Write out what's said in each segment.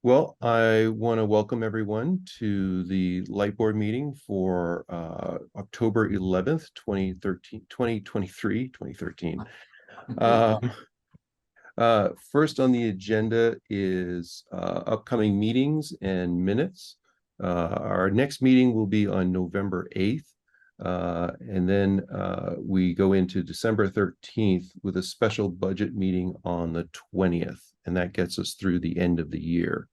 Well, I want to welcome everyone to the Light Board meeting for October 11th, 2013, 2023, 2013. Um, First on the agenda is upcoming meetings and minutes. Our next meeting will be on November 8th. And then we go into December 13th with a special budget meeting on the 20th, and that gets us through the end of the year.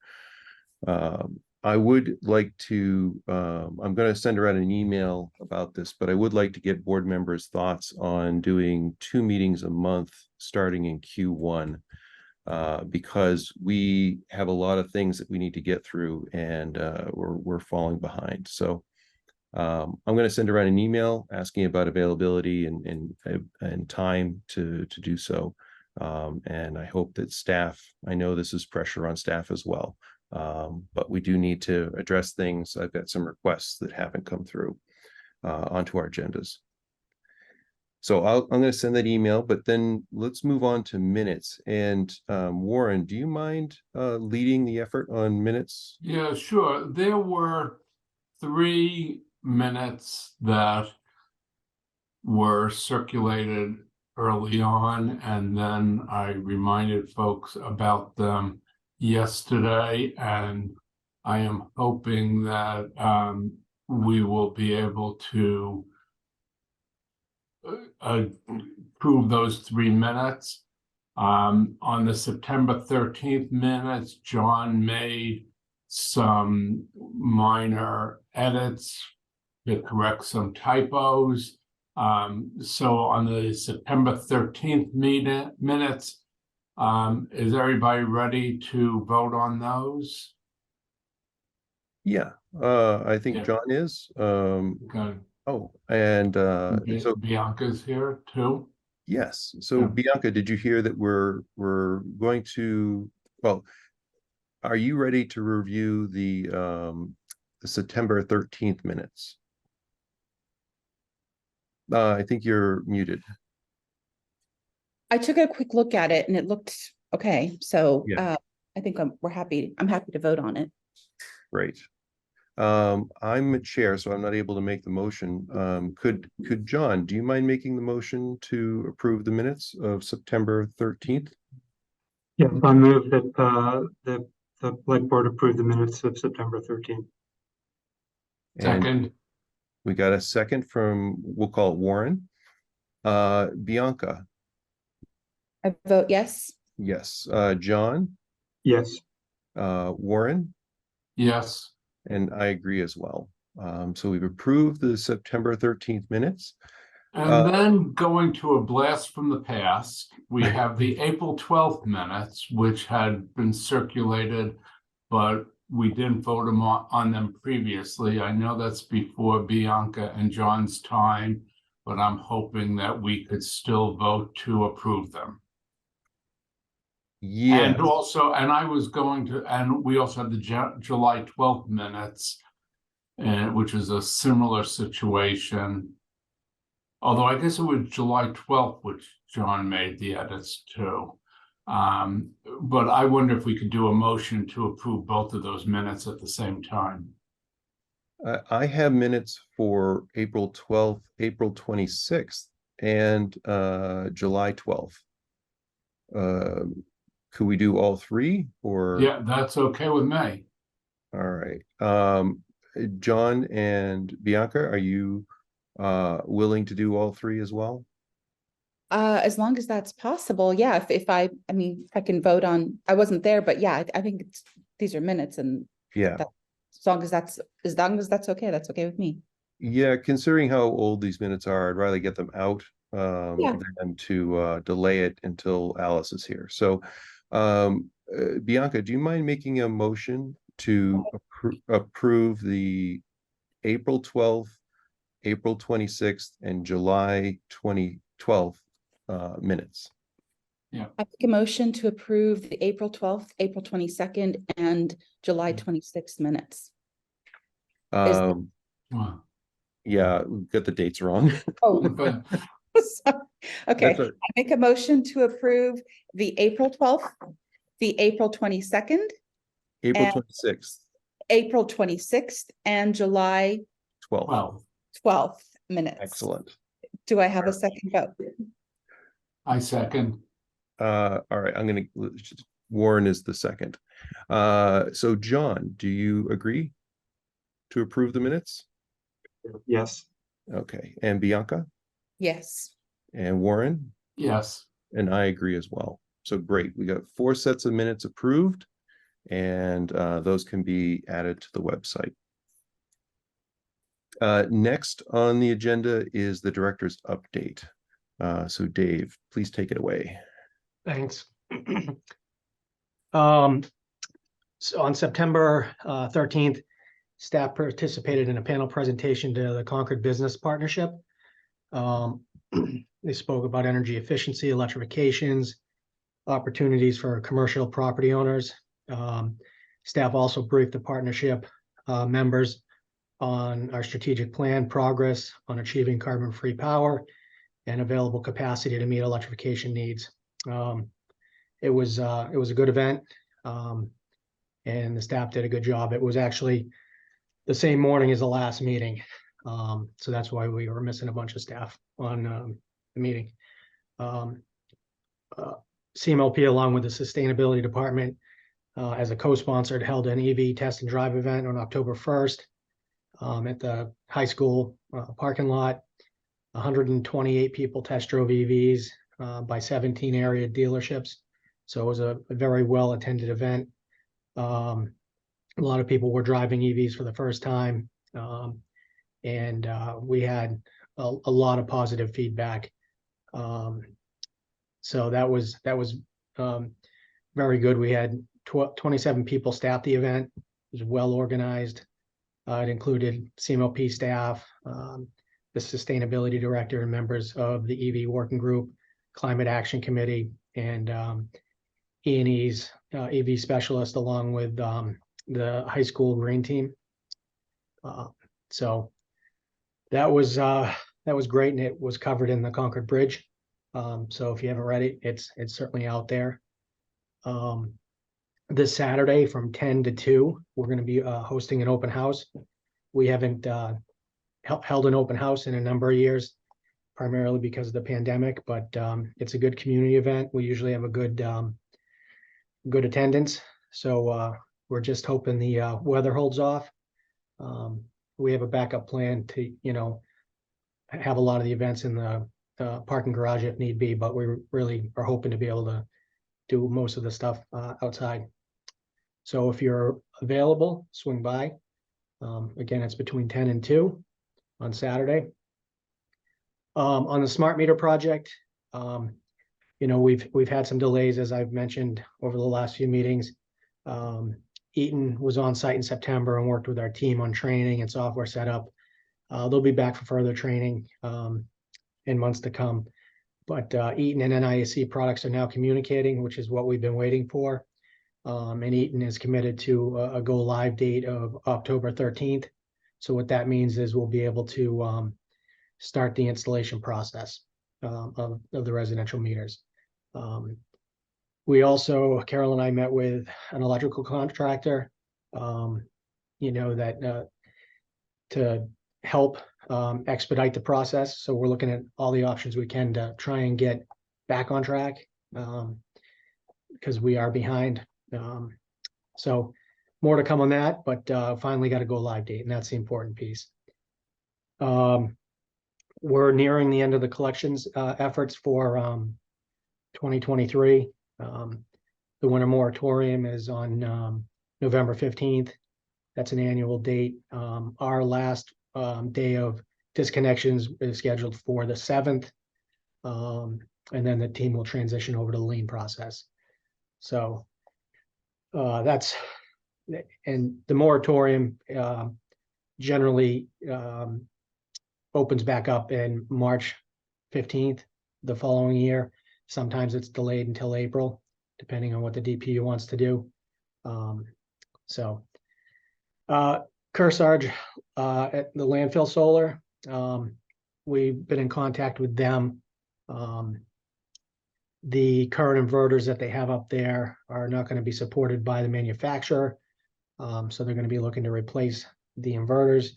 I would like to, I'm going to send around an email about this, but I would like to get board members' thoughts on doing 2 meetings a month starting in Q1, because we have a lot of things that we need to get through, and we're falling behind. So I'm going to send around an email asking about availability and time to do so. And I hope that staff, I know this is pressure on staff as well, but we do need to address things. I've got some requests that haven't come through onto our agendas. So I'm going to send that email, but then let's move on to minutes. And Warren, do you mind leading the effort on minutes? Yeah, sure. There were 3 minutes that were circulated early on, and then I reminded folks about them yesterday, and I am hoping that we will be able to approve those 3 minutes. On the September 13th minutes, John made some minor edits to correct some typos. So on the September 13th minutes, is everybody ready to vote on those? Yeah, I think John is. Okay. Oh, and so Bianca's here too. yes. So Yeah. Bianca, did you hear that we're going to, well, are you ready to review the September 13th minutes? I think you're muted. I took a quick look at it and it looked okay. So Yeah. I think we're happy. I'm happy to vote on it. Great. I'm a chair, so I'm not able to make the motion. Could John, do you mind making the motion to approve the minutes of September 13th? Yes, I move that the Light Board approve the minutes of September 13th. Second. We got a second from, we'll call it Warren. Bianca. I vote yes. Yes. John. Yes. Warren. Yes. And I agree as well. So we've approved the September 13th minutes. And then going to a blast from the past, we have the April 12th minutes, which had been circulated, but we didn't vote on them previously. I know that's before Bianca and John's time, but I'm hoping that we could still vote to approve them. Yeah. And also, and I was going to, and we also have the July 12th minutes, which is a similar situation. Although I guess it was July 12th, which John made the edits to. But I wonder if we could do a motion to approve both of those minutes at the same time. I have minutes for April 12th, April 26th, and July 12th. Could we do all 3 or? Yeah, that's okay with me. All right. John and Bianca, are you willing to do all 3 as well? As long as that's possible. Yeah. If I mean, I can vote on, I wasn't there, but yeah, I think these are minutes, and yeah, as long as that's okay, that's okay with me. Yeah, considering how old these minutes are, I'd rather get them out than to delay it until Alice is here. So Bianca, do you mind making a motion to approve the April 12th, April 26th, and July 2012 minutes? Yeah. I make a motion to approve the April 12th, April 22nd, and July 26th minutes. Yeah, we got the dates wrong. Oh, okay. I make a motion to approve the April 12th, the April 22nd, April And- 26th, April 26th and July 12th. Well, 12th minutes. Excellent. Do I have a second vote? I second. All right, Warren is the second. So John, do you agree to approve the minutes? Yes. Okay, and Bianca Yes. and Warren, Yes. and I agree as well. So great, we got 4 sets of minutes approved, and those can be added to the website. Next on the agenda is the director's update. So Dave, please take it away. Thanks. So on September 13th, staff participated in a panel presentation to the Concord Business Partnership. They spoke about energy efficiency, electrifications, opportunities for commercial property owners. Staff also briefed the partnership members on our strategic plan, progress on achieving carbon-free power, and available capacity to meet electrification needs. It was a good event, and the staff did a good job. It was actually the same morning as the last meeting, so that's why we were missing a bunch of staff on the meeting. CMLP, along with the Sustainability Department, as a co-sponsored, held an EV test and drive event on October 1st at the high school parking lot. 128 people test drove EVs by 17 area dealerships. So it was a very well attended event. A lot of people were driving EVs for the first time. And we had a lot of positive feedback. So that was very good. We had 27 people staff the event. It was well organized. It included CMLP staff, the sustainability director, and members of the EV working group, climate action committee, and E&E's EV specialist, along with the high school green team. So that was great, and it was covered in the Concord Bridge. So if you haven't read it, it's certainly out there. This Saturday from 10 to 2, we're going to be hosting an open house. We haven't held an open house in a number of years, primarily because of the pandemic, but it's a good community event. We usually have a good attendance. So we're just hoping the weather holds off. We have a backup plan to, have a lot of the events in the parking garage if need be, but we really are hoping to be able to do most of the stuff outside. So if you're available, swing by. Again, it's between 10 and 2 on Saturday. On the smart meter project, we've had some delays, as I've mentioned over the last few meetings. Eaton was on site in September and worked with our team on training and software setup. They'll be back for further training in months to come. But Eaton and NISC products are now communicating, which is what we've been waiting for. And Eaton is committed to a go live date of October 13th. So what that means is we'll be able to start the installation process of the residential meters. We also, Carol and I met with an electrical contractor, that to help expedite the process. So we're looking at all the options we can to try and get back on track because we are behind. So more to come on that, but finally got to go live date, and that's the important piece. We're nearing the end of the collections efforts for 2023. The winter moratorium is on November 15th. That's an annual date. Our last day of disconnections is scheduled for the 7th. And then the team will transition over to the lien process. So that's, and the moratorium generally opens back up in March 15th the following year. Sometimes it's delayed until April, depending on what the DPU wants to do. Kearsarge at the landfill solar, we've been in contact with them. The current inverters that they have up there are not going to be supported by the manufacturer. So they're going to be looking to replace the inverters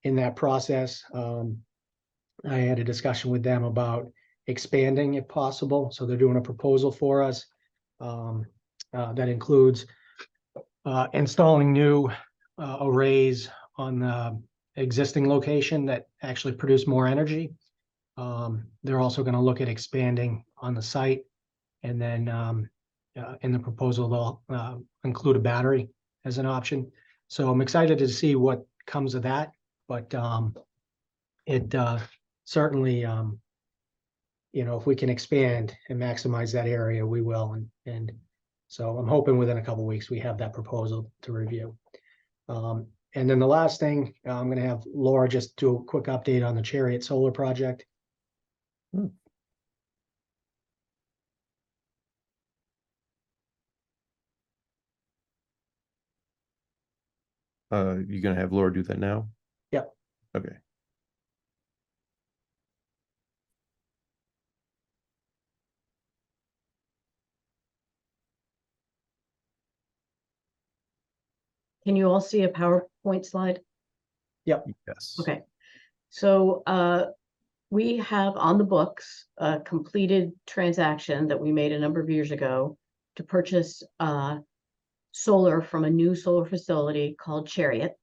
in that process. I had a discussion with them about expanding if possible. So they're doing a proposal for us that includes installing new arrays on the existing location that actually produce more energy. They're also going to look at expanding on the site, and then in the proposal they'll include a battery as an option. So I'm excited to see what comes of that, but it certainly if we can expand and maximize that area, we will. And so I'm hoping within a couple of weeks we have that proposal to review. And then the last thing, I'm going to have Laura just do a quick update on the Chariot Solar project. You're gonna have Laura do that now? Yep. Okay. Can you all see a PowerPoint slide? Yep. Yes. Okay. So we have on the books a completed transaction that we made a number of years ago to purchase solar from a new solar facility called Chariot.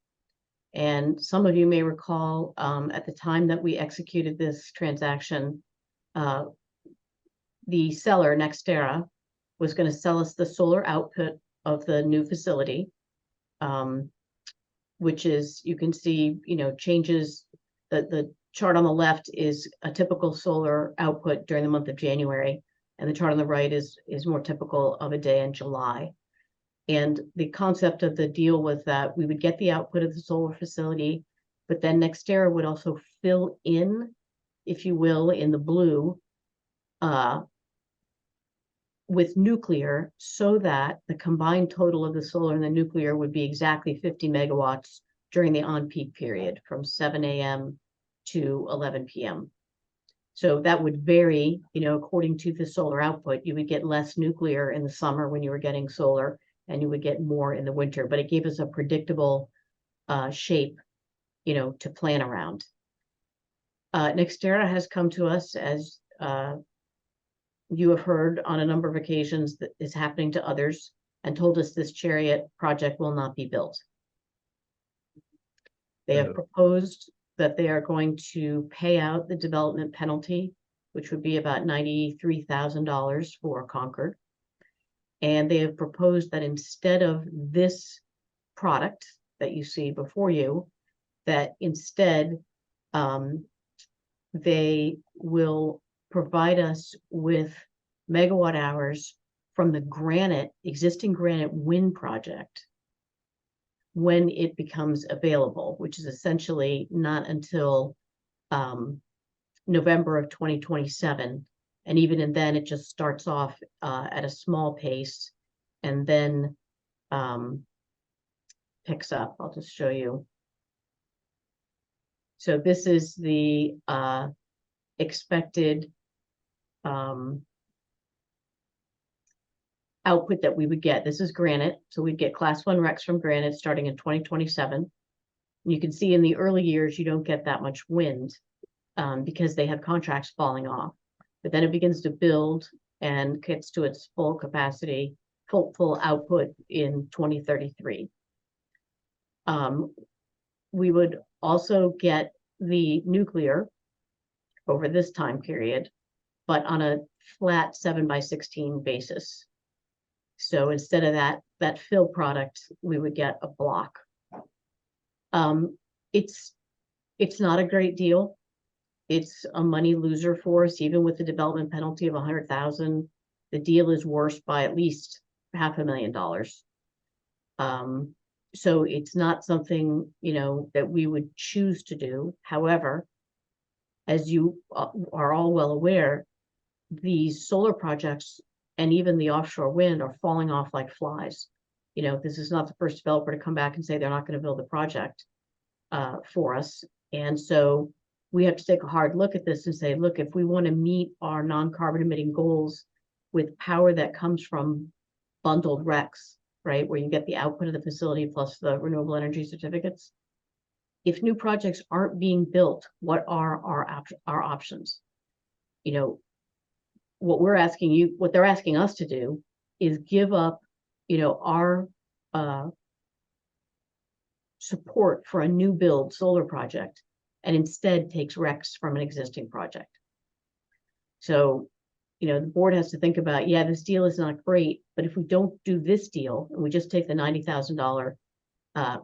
And some of you may recall at the time that we executed this transaction, the seller, Nextera, was going to sell us the solar output of the new facility, which is, you can see, changes. The chart on the left is a typical solar output during the month of January, and the chart on the right is more typical of a day in July. And the concept of the deal was that we would get the output of the solar facility, but then Nextera would also fill in, if you will, in the blue, with nuclear, so that the combined total of the solar and the nuclear would be exactly 50 megawatts during the on-peak period from 7 a.m. to 11 p.m. So that would vary, according to the solar output. You would get less nuclear in the summer when you were getting solar, and you would get more in the winter, but it gave us a predictable shape, to plan around. Nextera has come to us, as you have heard on a number of occasions, that is happening to others, and told us this Chariot project will not be built. They have proposed that they are going to pay out the development penalty, which would be about $93,000 for Concord. And they have proposed that instead of this product that you see before you, that instead they will provide us with megawatt hours from the existing Granite wind project when it becomes available, which is essentially not until November of 2027. And even then, it just starts off at a small pace and then picks up. I'll just show you. So this is the expected output that we would get. This is Granite. So we'd get class 1 RECs from Granite starting in 2027. You can see in the early years, you don't get that much wind because they have contracts falling off. But then it begins to build and gets to its full capacity, full output in 2033. We would also get the nuclear over this time period, but on a flat 7x16 basis. So instead of that fill product, we would get a block. It's not a great deal. It's a money loser for us, even with the development penalty of $100,000. The deal is worse by at least $500,000. So it's not something, that we would choose to do. However, as you are all well aware, these solar projects and even the offshore wind are falling off like flies. This is not the first developer to come back and say they're not going to build the project for us. And so we have to take a hard look at this and say, look, if we want to meet our non-carbon emitting goals with power that comes from bundled RECs, right? Where you get the output of the facility plus the renewable energy certificates. If new projects aren't being built, what are our options? You know, what they're asking us to do is give up, our support for a new build solar project and instead takes RECs from an existing project. So, the board has to think about, yeah, this deal is not great, but if we don't do this deal and we just take the $90,000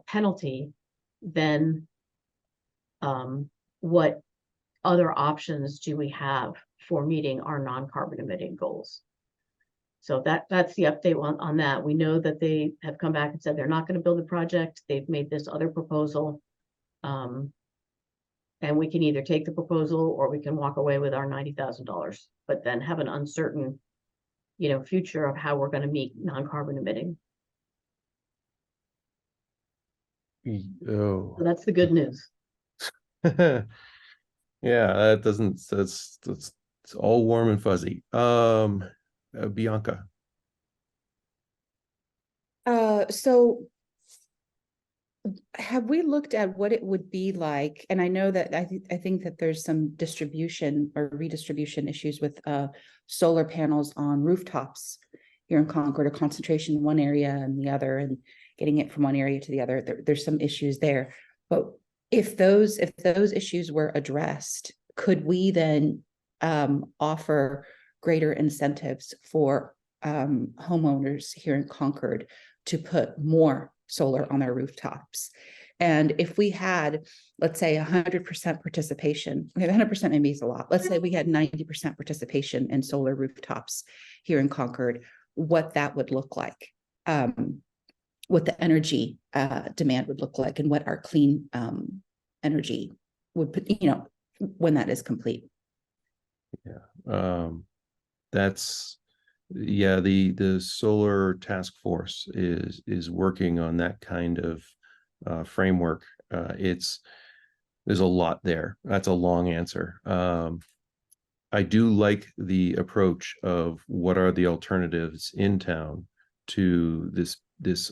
penalty, then what other options do we have for meeting our non-carbon emitting goals? So that's the update on that. We know that they have come back and said they're not going to build the project. They've made this other proposal. And we can either take the proposal or we can walk away with our $90,000, but then have an uncertain, future of how we're going to meet non-carbon emitting. Oh. So that's the good news. Yeah, that's it's all warm and fuzzy. Bianca. So have we looked at what it would be like? And I know that I think that there's some distribution or redistribution issues with solar panels on rooftops here in Concord, or concentration in one area and the other, and getting it from one area to the other. There's some issues there. But if those issues were addressed, could we then offer greater incentives for homeowners here in Concord to put more solar on their rooftops? And if we had, let's say, 100% participation, 100% maybe is a lot. Let's say we had 90% participation in solar rooftops here in Concord, what that would look like, what the energy demand would look like, and what our clean energy would put, when that is complete. Yeah, that's, yeah, the solar task force is working on that kind of framework. There's a lot there. That's a long answer. I do like the approach of what are the alternatives in town to this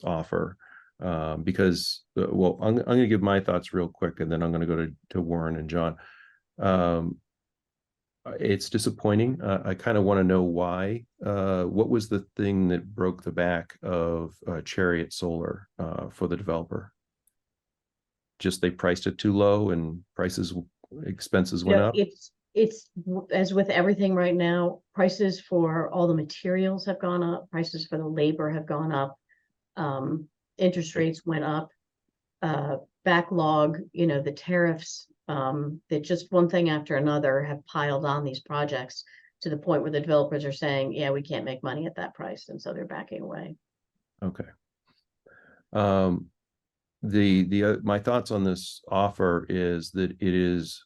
offer, because well, I'm going to give my thoughts real quick, and then I'm going to go to Warren and John. It's disappointing. I kind of want to know why. What was the thing that broke the back of Chariot Solar for the developer? Just they priced it too low and expenses went up? It's as with everything right now, prices for all the materials have gone up, prices for the labor have gone up, interest rates went up, backlog, the tariffs, that just one thing after another have piled on these projects to the point where the developers are saying, yeah, we can't make money at that price, and so they're backing away. Okay. My thoughts on this offer is that it is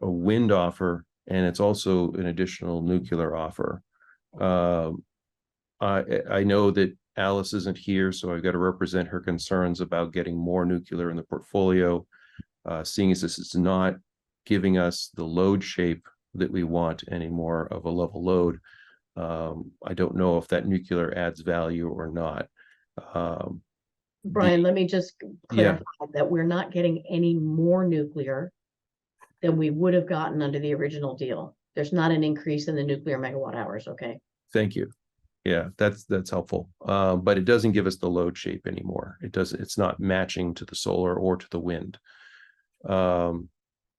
a wind offer, and it's also an additional nuclear offer. I know that Alice isn't here, so I've got to represent her concerns about getting more nuclear in the portfolio, seeing as this is not giving us the load shape that we want anymore of a level load. I don't know if that nuclear adds value or not. Brian, let me just clarify that we're not getting any more nuclear than we would have gotten under the original deal. There's not an increase in the nuclear megawatt hours, okay? Thank you. Yeah, that's helpful. But it doesn't give us the load shape anymore. It's not matching to the solar or to the wind. And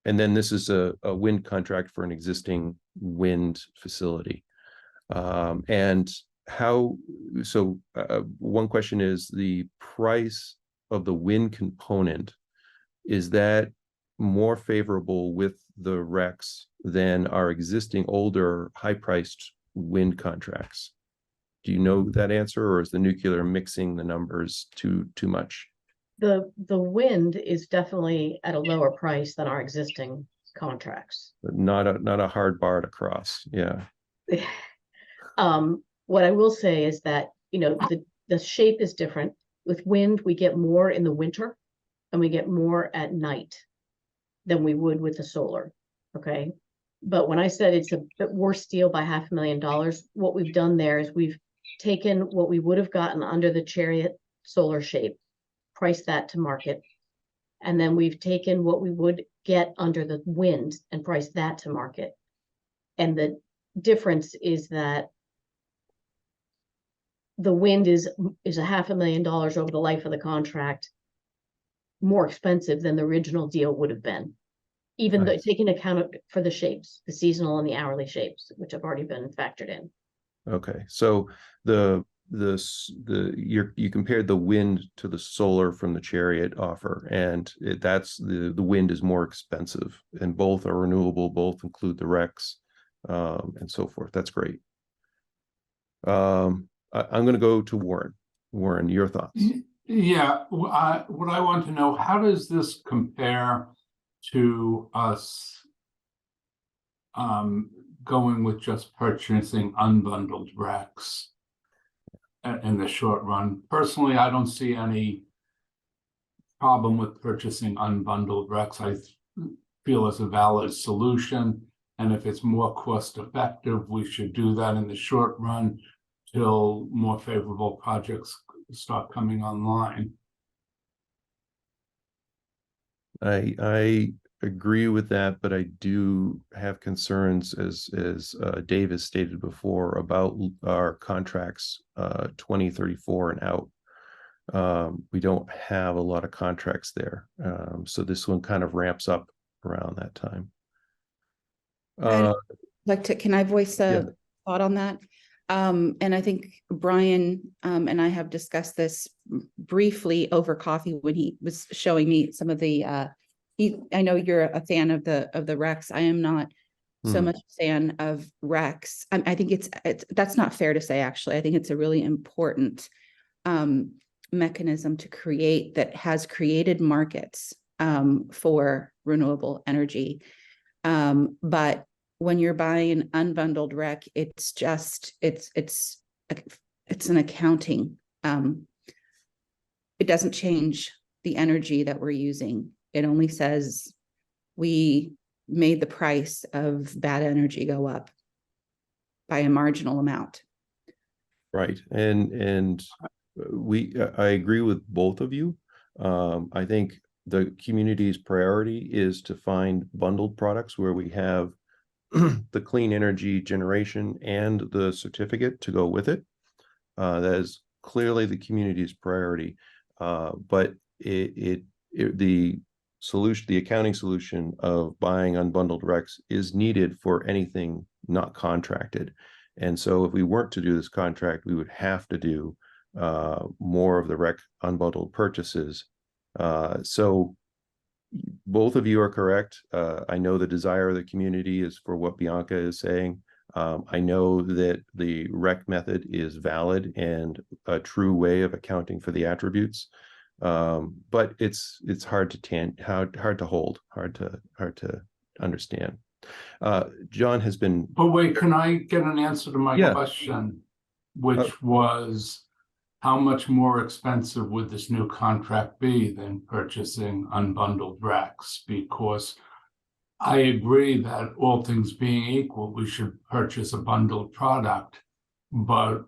then this is a wind contract for an existing wind facility. And one question is, the price of the wind component, is that more favorable with the RECs than our existing older high-priced wind contracts? Do you know that answer, or is the nuclear mixing the numbers too much? The wind is definitely at a lower price than our existing contracts. Not a hard bar to cross. Yeah. What I will say is that, the shape is different. With wind, we get more in the winter and we get more at night than we would with the solar. Okay. But when I said it's a bit worse deal by $500,000, what we've done there is we've taken what we would have gotten under the Chariot solar shape, priced that to market. And then we've taken what we would get under the wind and priced that to market. And the difference is that the wind is $500,000 over the life of the contract, more expensive than the original deal would have been. Even though Nice. taking account for the shapes, the seasonal and the hourly shapes, which have already been factored in. Okay, so you compared the wind to the solar from the Chariot offer, and that's the wind is more expensive, and both are renewable, both include the RECs, and so forth. That's great. I'm going to go to Warren. Warren, your thoughts? Yeah, what I want to know, how does this compare to us going with just purchasing unbundled RECs in the short run? Personally, I don't see any problem with purchasing unbundled RECs. I feel it's a valid solution, and if it's more cost effective, we should do that in the short run till more favorable projects start coming online. I agree with that, but I do have concerns, as Dave has stated before, about our contracts 2034 and out. We don't have a lot of contracts there, so this one kind of ramps up around that time. Can I voice a Yeah. thought on that? And I think Brian and I have discussed this briefly over coffee when he was showing me some of the I know you're a fan of the RECs. I am not so much a fan of RECs. I think it's that's not fair to say, actually. I think it's a really important mechanism to create that has created markets for renewable energy. But when you're buying an unbundled REC, it's just it's an accounting. It doesn't change the energy that we're using. It only says we made the price of bad energy go up by a marginal amount. Right, and I agree with both of you. I think the community's priority is to find bundled products where we have the clean energy generation and the certificate to go with it. That is clearly the community's priority. But the accounting solution of buying unbundled RECs is needed for anything not contracted. And so if we weren't to do this contract, we would have to do more of the REC unbundled purchases. So both of you are correct. I know the desire of the community is for what Bianca is saying. I know that the REC method is valid and a true way of accounting for the attributes. But it's hard to hold, hard to understand. John has been. But wait, can I get an answer to my Yeah. question, which was, how much more expensive would this new contract be than purchasing unbundled RECs? Because I agree that all things being equal, we should purchase a bundled product, but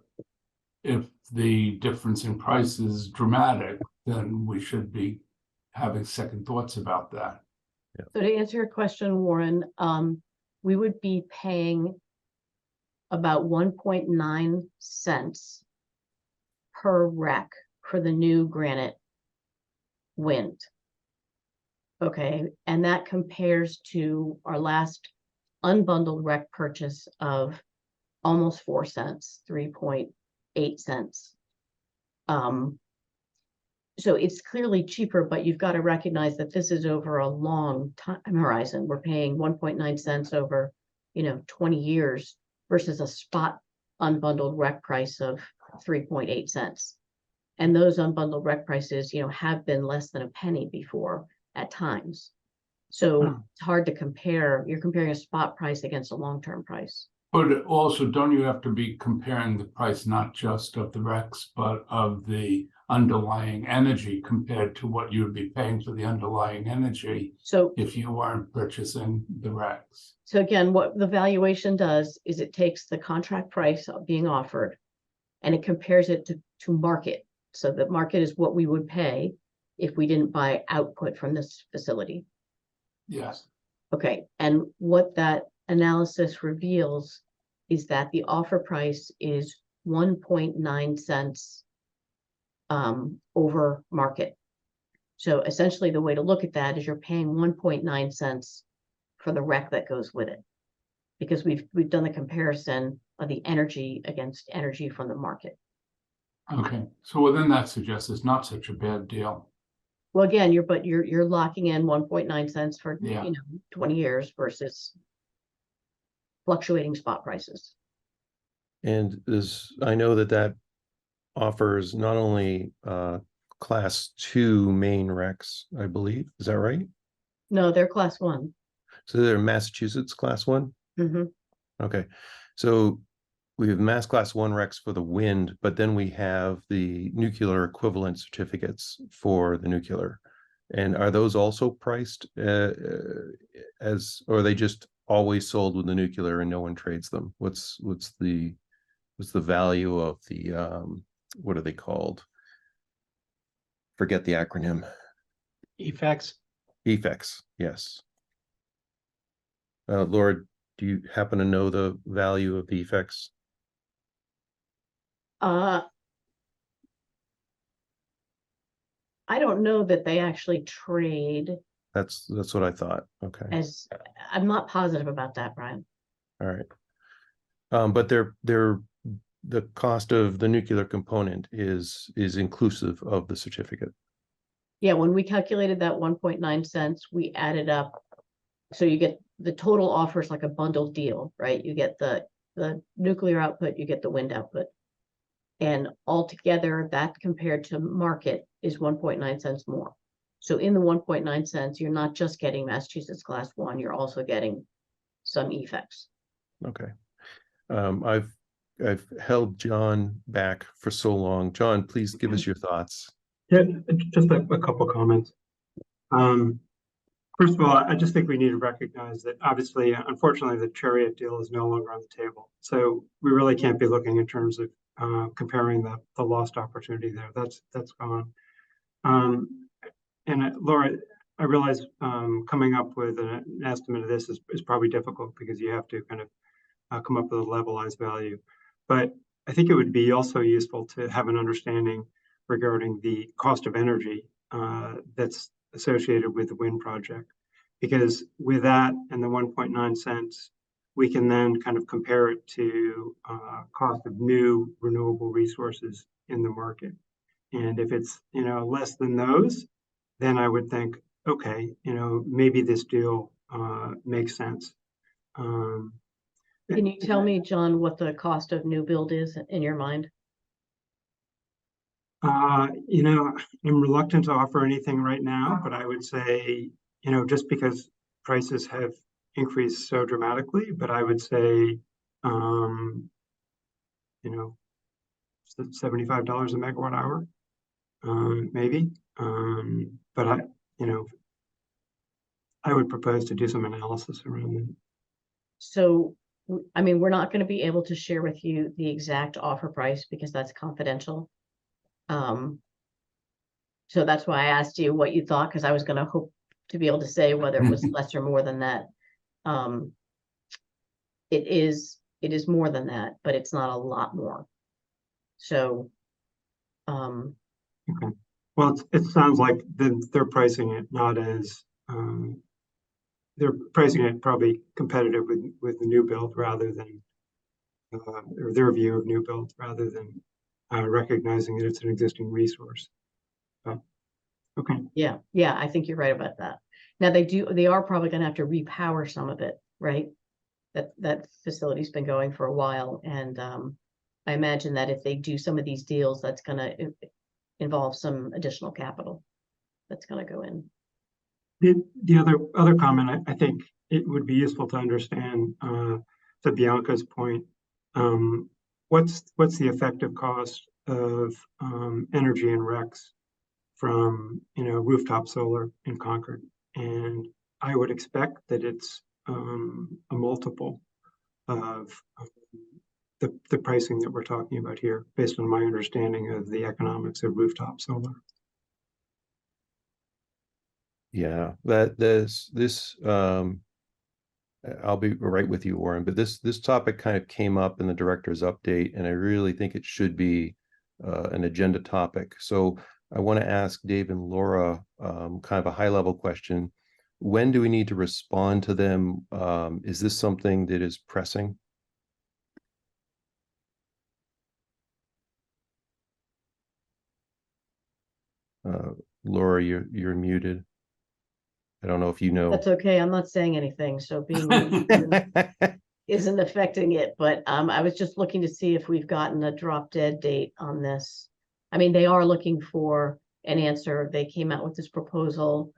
if the difference in price is dramatic, then we should be having second thoughts about that. So to answer your question, Warren, we would be paying about 1.9 cents per REC for the new granite wind. Okay, and that compares to our last unbundled REC purchase of almost 4 cents, 3.8 cents. So it's clearly cheaper, but you've got to recognize that this is over a long time horizon. We're paying 1.9 cents over, 20 years versus a spot unbundled REC price of 3.8 cents. And those unbundled REC prices, have been less than a penny before at times. So it's hard to compare. You're comparing a spot price against a long-term price. But also, don't you have to be comparing the price not just of the RECs, but of the underlying energy compared to what you would be paying for the underlying energy So if you weren't purchasing the RECs? So again, what the valuation does is it takes the contract price being offered and it compares it to market. So the market is what we would pay if we didn't buy output from this facility. Yes. Okay, and what that analysis reveals is that the offer price is 1.9 cents over market. So essentially the way to look at that is you're paying 1.9 cents for the rec that goes with it. Because we've done the comparison of the energy against energy from the market. Okay, so within that suggests it's not such a bad deal. Well, again, you're locking in 1.9 cents for, Yeah. 20 years versus fluctuating spot prices. And I know that offers not only class 2 main recs, I believe. Is that right? No, they're class 1. So they're Massachusetts class 1? Mhm. Okay. So we have Mass class 1 recs for the wind, but then we have the nuclear equivalent certificates for the nuclear. And are those also priced as, or are they just always sold with the nuclear and no one trades them? What's the value of the what are they called? Forget the acronym. Effects. Effects, yes. Laura, do you happen to know the value of the effects? I don't know that they actually trade That's what I thought. Okay, as, I'm not positive about that, Brian. all right. But the cost of the nuclear component is inclusive of the certificate. Yeah, when we calculated that 1.9 cents, we added up. So you get the total offers like a bundled deal, right? You get the nuclear output, you get the wind output. And altogether that compared to market is 1.9 cents more. So in the 1.9 cents, you're not just getting Massachusetts class 1, you're also getting some effects. Okay. I've held John back for so long. John, please give us your thoughts. Yeah, just a couple comments. First of all, I just think we need to recognize that obviously, unfortunately, the Chariot deal is no longer on the table. So we really can't be looking in terms of comparing the lost opportunity there. That's gone. And Laura, I realize coming up with an estimate of this is probably difficult because you have to kind of come up with a levelized value. But I think it would be also useful to have an understanding regarding the cost of energy that's associated with the wind project. Because with that and the 1.9 cents, we can then kind of compare it to cost of new renewable resources in the market. And if it's, less than those, then I would think, okay, maybe this deal makes sense. Can you tell me, John, what the cost of new build is in your mind? I'm reluctant to offer anything right now, but I would say, just because prices have increased so dramatically, but I would say, $75 a megawatt hour, maybe. But I would propose to do some analysis around that. So, I mean, we're not going to be able to share with you the exact offer price because that's confidential. So that's why I asked you what you thought, because I was going to hope to be able to say whether it was less or more than that. It is more than that, but it's not a lot more. So, Okay. Well, it sounds like they're pricing it not as they're pricing it probably competitive with the new build rather than or their view of new build rather than recognizing that it's an existing resource. Okay. yeah, I think you're right about that. Now they are probably going to have to repower some of it, right? That facility's been going for a while, and I imagine that if they do some of these deals, that's going to involve some additional capital that's going to go in. The other comment, I think it would be useful to understand, to Bianca's point, what's the effective cost of energy and RECs from rooftop solar in Concord, and I would expect that it's a multiple of the pricing that we're talking about here, based on my understanding of the economics of rooftop solar. Yeah, this I'll be right with you, Warren, but this topic kind of came up in the director's update, and I really think it should be an agenda topic. So I want to ask Dave and Laura kind of a high level question. When do we need to respond to them? Is this something that is pressing? Laura, you're muted. I don't know if you know. That's okay. I'm not saying anything, so being muted isn't affecting it, but I was just looking to see if we've gotten a drop dead date on this. I mean, they are looking for an answer. They came out with this proposal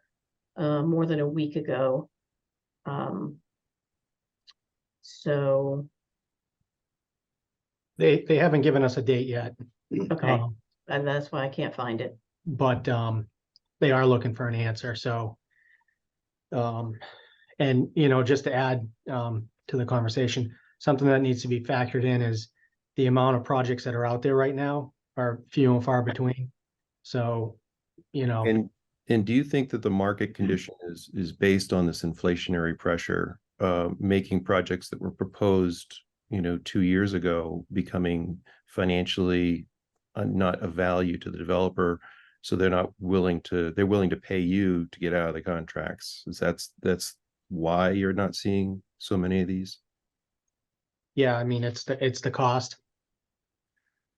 more than a week ago. So, They haven't given us a date yet. okay, and that's why I can't find it. But they are looking for an answer, so and you know, just to add to the conversation, something that needs to be factored in is the amount of projects that are out there right now are few and far between. So, you know, And do you think that the market condition is based on this inflationary pressure, making projects that were proposed, 2 years ago becoming financially not of value to the developer, so they're willing to pay you to get out of the contracts? That's why you're not seeing so many of these? yeah, I mean, it's the cost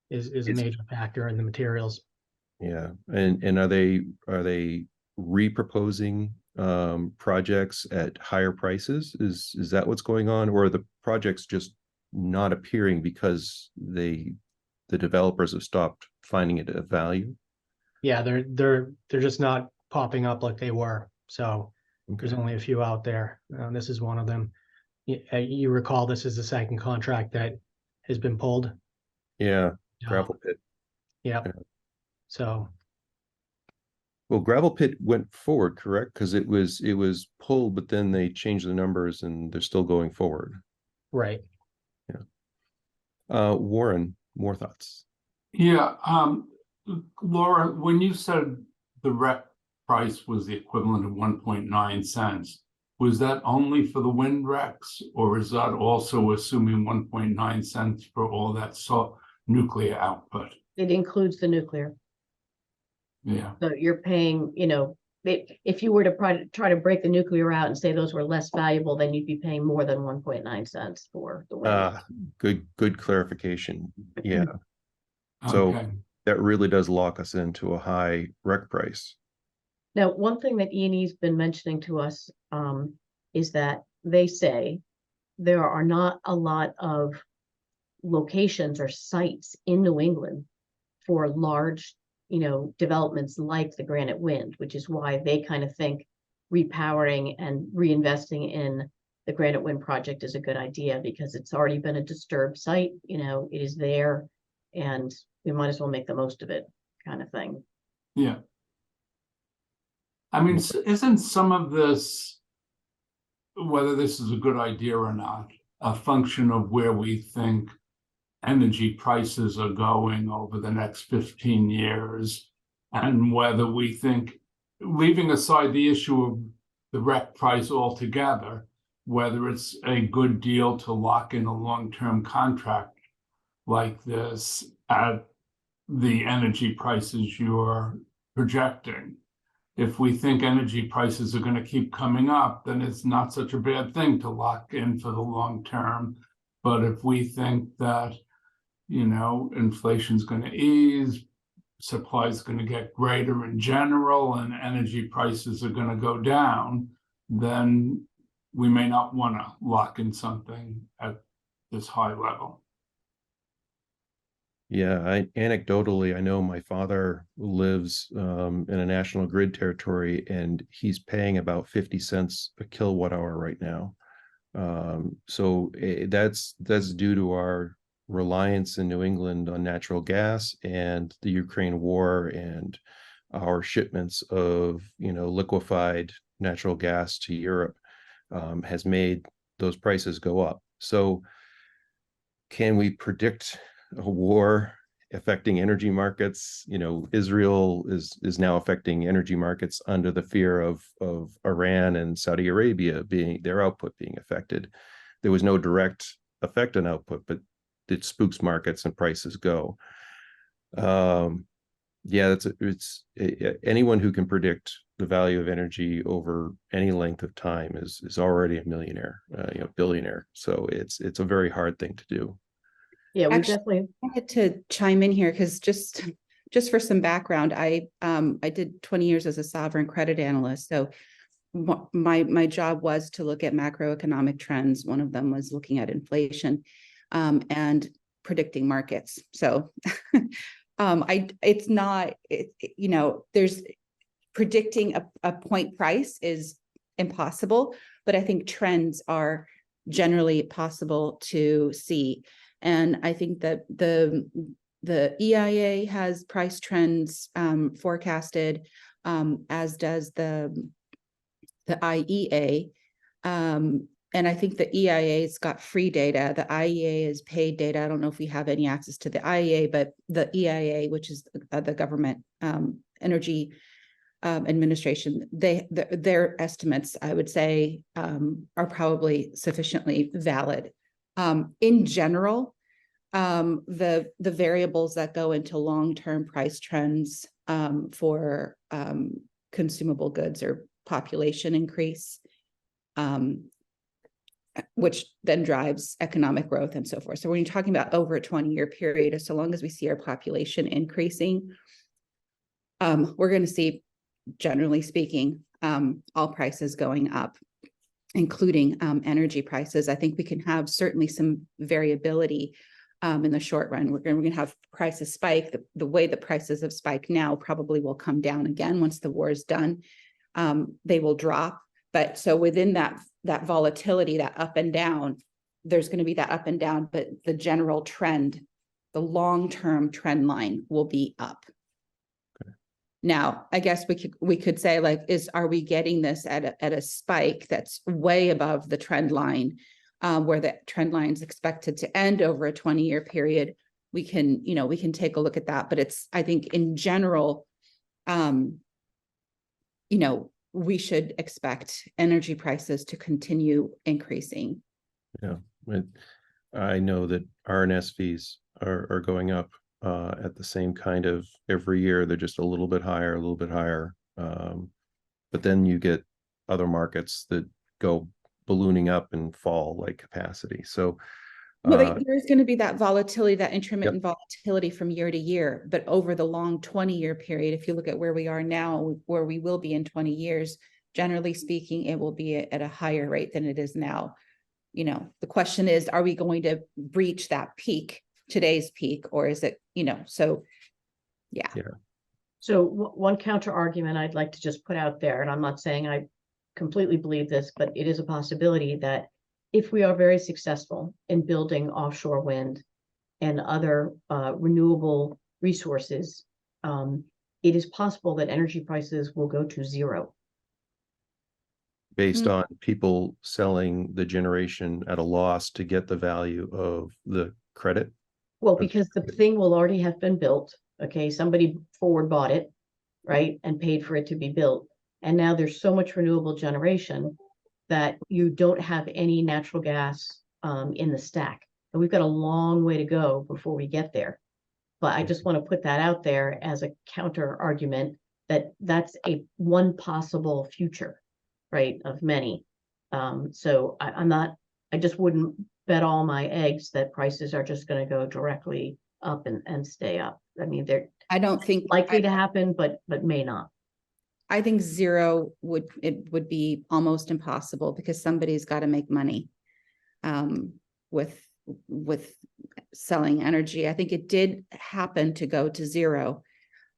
is a It's- major factor in the materials. Yeah, and are they reproposing projects at higher prices? Is that what's going on, or are the projects just not appearing because the developers have stopped finding it of value? Yeah, they're just not popping up like they were. So there's Okay. only a few out there. This is one of them. You recall this is the second contract that has been pulled. Yeah, Uh, gravel pit. yeah. Yeah. So Well, gravel pit went forward, correct? Because it was pulled, but then they changed the numbers and they're still going forward. right. Warren, more thoughts? Yeah, Laura, when you said the rec price was the equivalent of 1.9 cents, was that only for the wind recs, or is that also assuming 1.9 cents for all that nuclear output? It includes the nuclear. Yeah, So you're paying, if you were to try to break the nuclear out and say those were less valuable, then you'd be paying more than 1.9 cents for the wind. Good clarification. Yeah. So okay. that really does lock us into a high rec price. Now, one thing that E&E's been mentioning to us is that they say there are not a lot of locations or sites in New England for large, developments like the Granite Wind, which is why they kind of think repowering and reinvesting in the Granite Wind project is a good idea, because it's already been a disturbed site, it is there, and we might as well make the most of it, kind of thing. Yeah. I mean, isn't some of this, whether this is a good idea or not, a function of where we think energy prices are going over the next 15 years, and whether we think, leaving aside the issue of the rec price altogether, whether it's a good deal to lock in a long-term contract like this at the energy prices you're projecting. If we think energy prices are going to keep coming up, then it's not such a bad thing to lock in for the long term. But if we think that, inflation's going to ease, supply is going to get greater in general, and energy prices are going to go down, then we may not want to lock in something at this high level. Yeah, anecdotally, I know my father lives in a national grid territory, and he's paying about 50 cents a kilowatt hour right now. So that's due to our reliance in New England on natural gas and the Ukraine war, and our shipments of liquefied natural gas to Europe has made those prices go up. So can we predict a war affecting energy markets? You know, Israel is now affecting energy markets under the fear of Iran and Saudi Arabia being their output being affected. There was no direct effect on output, but it spooks markets and prices go. Yeah, it's anyone who can predict the value of energy over any length of time is already a millionaire, billionaire. So it's a very hard thing to do. Yeah, we Actually, definitely, I wanted to chime in here because just for some background, I did 20 years as a sovereign credit analyst. So my job was to look at macroeconomic trends. One of them was looking at inflation and predicting markets. So there's predicting a point price is impossible, but I think trends are generally possible to see. And I think that the EIA has price trends forecasted, as does the IEA. And I think the EIA's got free data. The IEA is paid data. I don't know if we have any access to the IEA, but the EIA, which is the government energy administration, their estimates, I would say, are probably sufficiently valid. In general, the variables that go into long-term price trends for consumable goods or population increase, which then drives economic growth and so forth. So when you're talking about over a 20-year period, so long as we see our population increasing, we're going to see, generally speaking, all prices going up, including energy prices. I think we can have certainly some variability in the short run. We're going to have prices spike. The way the prices have spiked now probably will come down again once the war is done. They will drop. But so within that volatility, that up and down, there's going to be that up and down, but the general trend, the long-term trend line will be up. Okay. Now, I guess we could say, like, are we getting this at a spike that's way above the trend line, where the trend line is expected to end over a 20-year period? We can take a look at that. But I think in general, we should expect energy prices to continue increasing. Yeah, I know that R&S fees are going up at the same kind of every year. They're just a little bit higher. But then you get other markets that go ballooning up and fall like capacity. So well, there's going to be that volatility, that intermittent volatility from year to year, but over the long 20-year period, if you look at where we are now, where we will be in 20 years, generally speaking, it will be at a higher rate than it is now. The question is, are we going to breach that peak, today's peak, or is it, so yeah. so one counter argument I'd like to just put out there, and I'm not saying I completely believe this, but it is a possibility that if we are very successful in building offshore wind and other renewable resources, it is possible that energy prices will go to zero. Based on people selling the generation at a loss to get the value of the credit? Well, because the thing will already have been built. Okay, somebody forward bought it, right, and paid for it to be built. And now there's so much renewable generation that you don't have any natural gas in the stack. And we've got a long way to go before we get there. But I just want to put that out there as a counter argument that that's one possible future, right, of many. So I just wouldn't bet all my eggs that prices are just going to go directly up and stay up. I mean, they're likely to happen, but may not. I think zero would be almost impossible, because somebody's got to make money with selling energy. I think it did happen to go to zero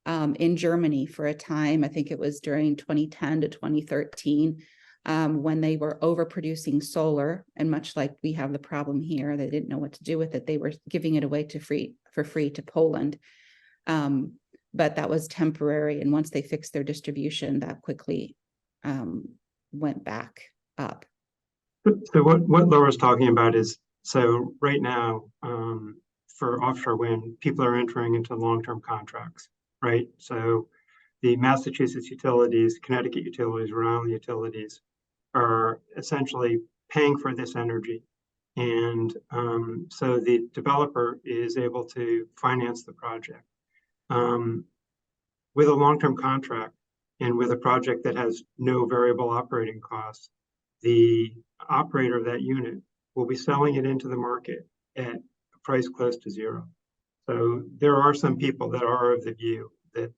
in Germany for a time. I think it was during 2010 to 2013 when they were overproducing solar, and much like we have the problem here, they didn't know what to do with it. They were giving it away for free to Poland. But that was temporary. And once they fixed their distribution, that quickly went back up. So what Laura's talking about is So right now, for offshore wind, people are entering into long-term contracts, right? So the Massachusetts utilities, Connecticut utilities, Rhode Island utilities are essentially paying for this energy. And so the developer is able to finance the project. With a long-term contract and with a project that has no variable operating costs, the operator of that unit will be selling it into the market at a price close to zero. So there are some people that are of the view that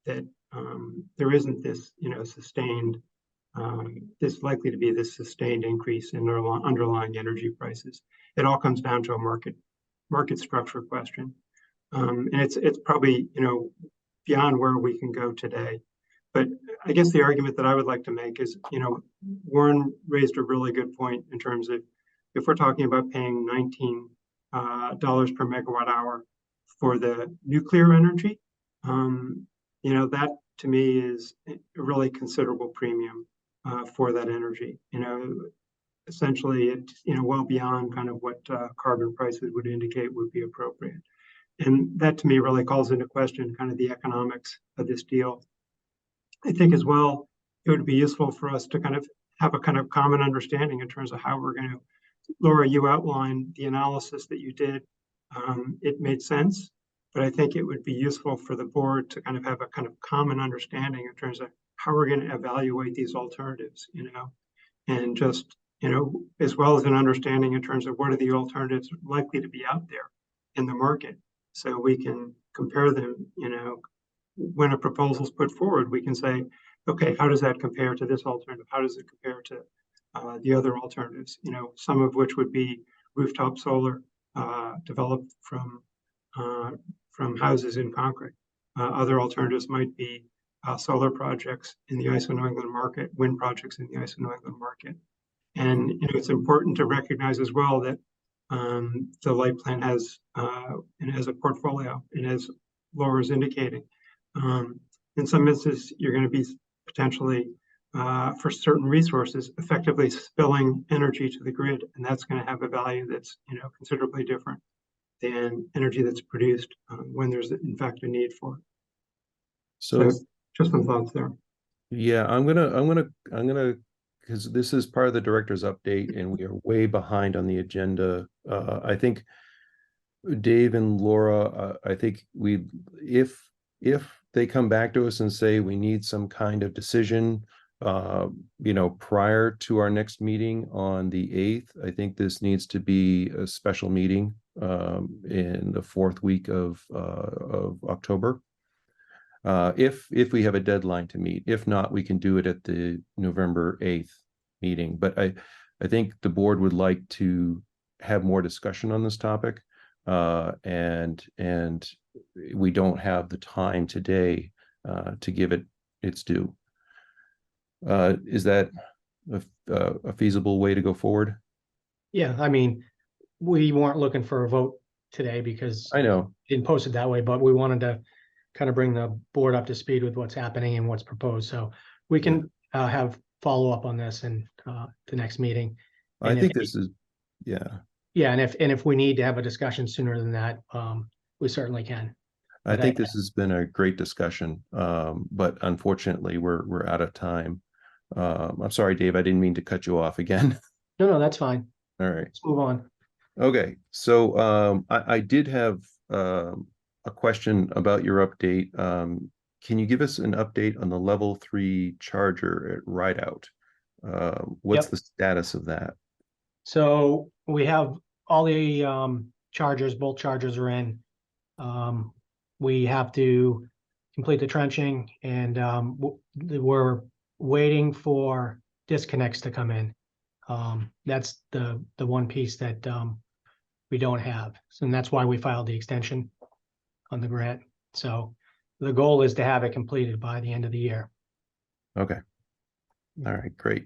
there isn't this, sustained, this likely to be this sustained increase in underlying energy prices. It all comes down to a market structure question, and it's probably beyond where we can go today. But I guess the argument that I would like to make is, Warren raised a really good point in terms of if we're talking about paying $19 per megawatt hour for the nuclear energy, that to me is a really considerable premium for that energy. Essentially it's well beyond kind of what carbon prices would indicate would be appropriate. And that to me really calls into question kind of the economics of this deal. I think as well, it would be useful for us to kind of have a kind of common understanding in terms of how we're going to, Laura, you outlined the analysis that you did. It made sense, but I think it would be useful for the board to kind of have a kind of common understanding in terms of how we're going to evaluate these alternatives, and just, as well as an understanding in terms of what are the alternatives likely to be out there in the market. So we can compare them, when a proposal is put forward, we can say, okay, how does that compare to this alternative? How does it compare to the other alternatives? Some of which would be rooftop solar developed from houses in Concord. Other alternatives might be solar projects in the ISO New England market, wind projects in the ISO New England market. And it's important to recognize as well that the light plan has a portfolio, and as Laura is indicating, in some instances you're going to be potentially for certain resources effectively spilling energy to the grid, and that's going to have a value that's considerably different than energy that's produced when there's in fact a need for it. So just some thoughts there. Yeah, I'm gonna because this is part of the director's update and we are way behind on the agenda. I think Dave and Laura, I think if they come back to us and say we need some kind of decision, prior to our next meeting on the 8th, I think this needs to be a special meeting in the 4th week of October. If we have a deadline to meet. If not, we can do it at the November 8th meeting. But I think the board would like to have more discussion on this topic, and we don't have the time today to give it its due. Is that a feasible way to go forward? Yeah, I mean, we weren't looking for a vote today because I know. didn't post it that way, but we wanted to kind of bring the board up to speed with what's happening and what's proposed. So we can have follow up on this in the next meeting. I think this is, yeah. Yeah, and if we need to have a discussion sooner than that, we certainly can. I think this has been a great discussion, but unfortunately we're out of time. I'm sorry, Dave, I didn't mean to cut you off again. No, that's fine. All right. Let's move on. Okay, so I did have a question about your update. Can you give us an update on the level 3 charger at Rideout? What's the status of that? So we have all the chargers, both chargers are in. We have to complete the trenching, and we're waiting for disconnects to come in. That's the one piece that we don't have. So, and that's why we filed the extension on the grant. So the goal is to have it completed by the end of the year. Okay. All right, great.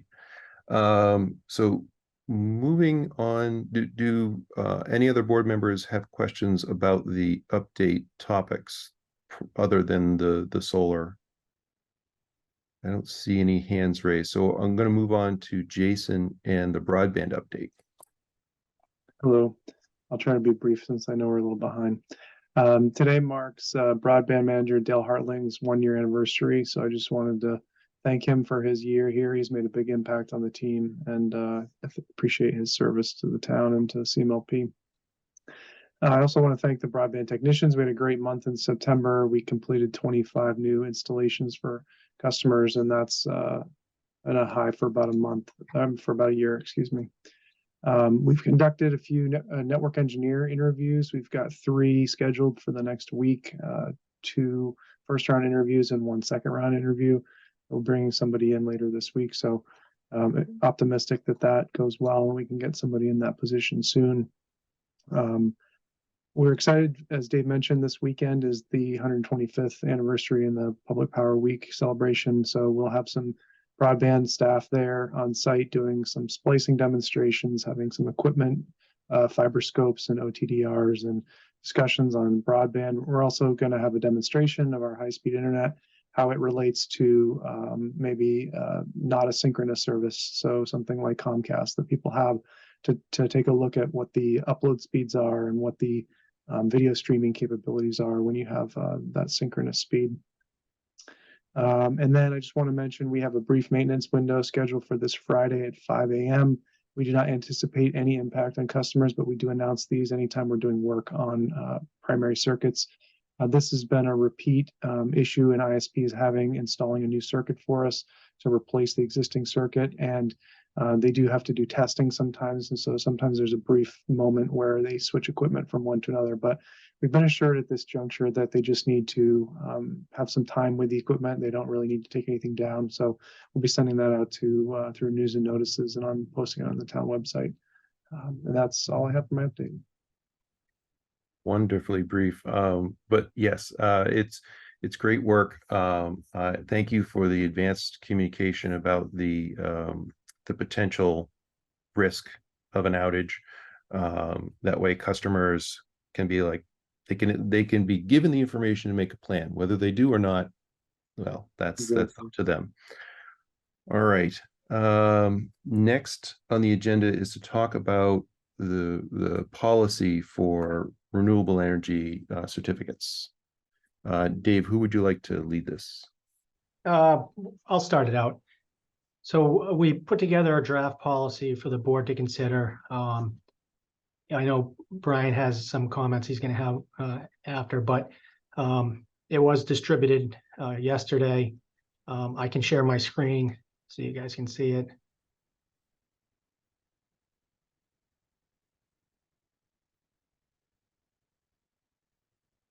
So moving on, do any other board members have questions about the update topics other than the solar? I don't see any hands raised, so I'm going to move on to Jason and the broadband update. Hello. I'll try to be brief since I know we're a little behind. Today marks broadband manager Dale Hartling's 1-year anniversary. So I just wanted to thank him for his year here. He's made a big impact on the team, and I appreciate his service to the town and to CMLP. I also want to thank the broadband technicians. We had a great month in September. We completed 25 new installations for customers, and that's at a high for about a month, for about a year, excuse me. We've conducted a few network engineer interviews. We've got 3 scheduled for the next week, 2 first-round interviews and 1 second-round interview. We're bringing somebody in later this week, so optimistic that that goes well and we can get somebody in that position soon. We're excited, as Dave mentioned, this weekend is the 125th anniversary in the Public Power Week celebration, so we'll have some broadband staff there on site doing some splicing demonstrations, having some equipment, fiber scopes and OTDRs, and discussions on broadband. We're also going to have a demonstration of our high-speed internet, how it relates to maybe not a synchronous service, so something like Comcast that people have, to take a look at what the upload speeds are and what the video streaming capabilities are when you have that synchronous speed. And then I just want to mention we have a brief maintenance window scheduled for this Friday at 5 a.m. We do not anticipate any impact on customers, but we do announce these anytime we're doing work on primary circuits. This has been a repeat issue in ISPs having installing a new circuit for us to replace the existing circuit, and they do have to do testing sometimes, and so sometimes there's a brief moment where they switch equipment from one to another, but we've been assured at this juncture that they just need to have some time with the equipment. They don't really need to take anything down, so we'll be sending that out to through news and notices, and I'm posting it on the town website. And that's all I have for my update. Wonderfully brief, but yes, it's great work. Thank you for the advanced communication about the potential risk of an outage. That way customers can be like, they can be given the information to make a plan. Whether they do or not, well, that's up to them. All right. Next on the agenda is to talk about the policy for renewable energy certificates. Dave, who would you like to lead this? I'll start it out. So we put together a draft policy for the board to consider. I know Brian has some comments he's going to have after, but it was distributed yesterday. I can share my screen so you guys can see it.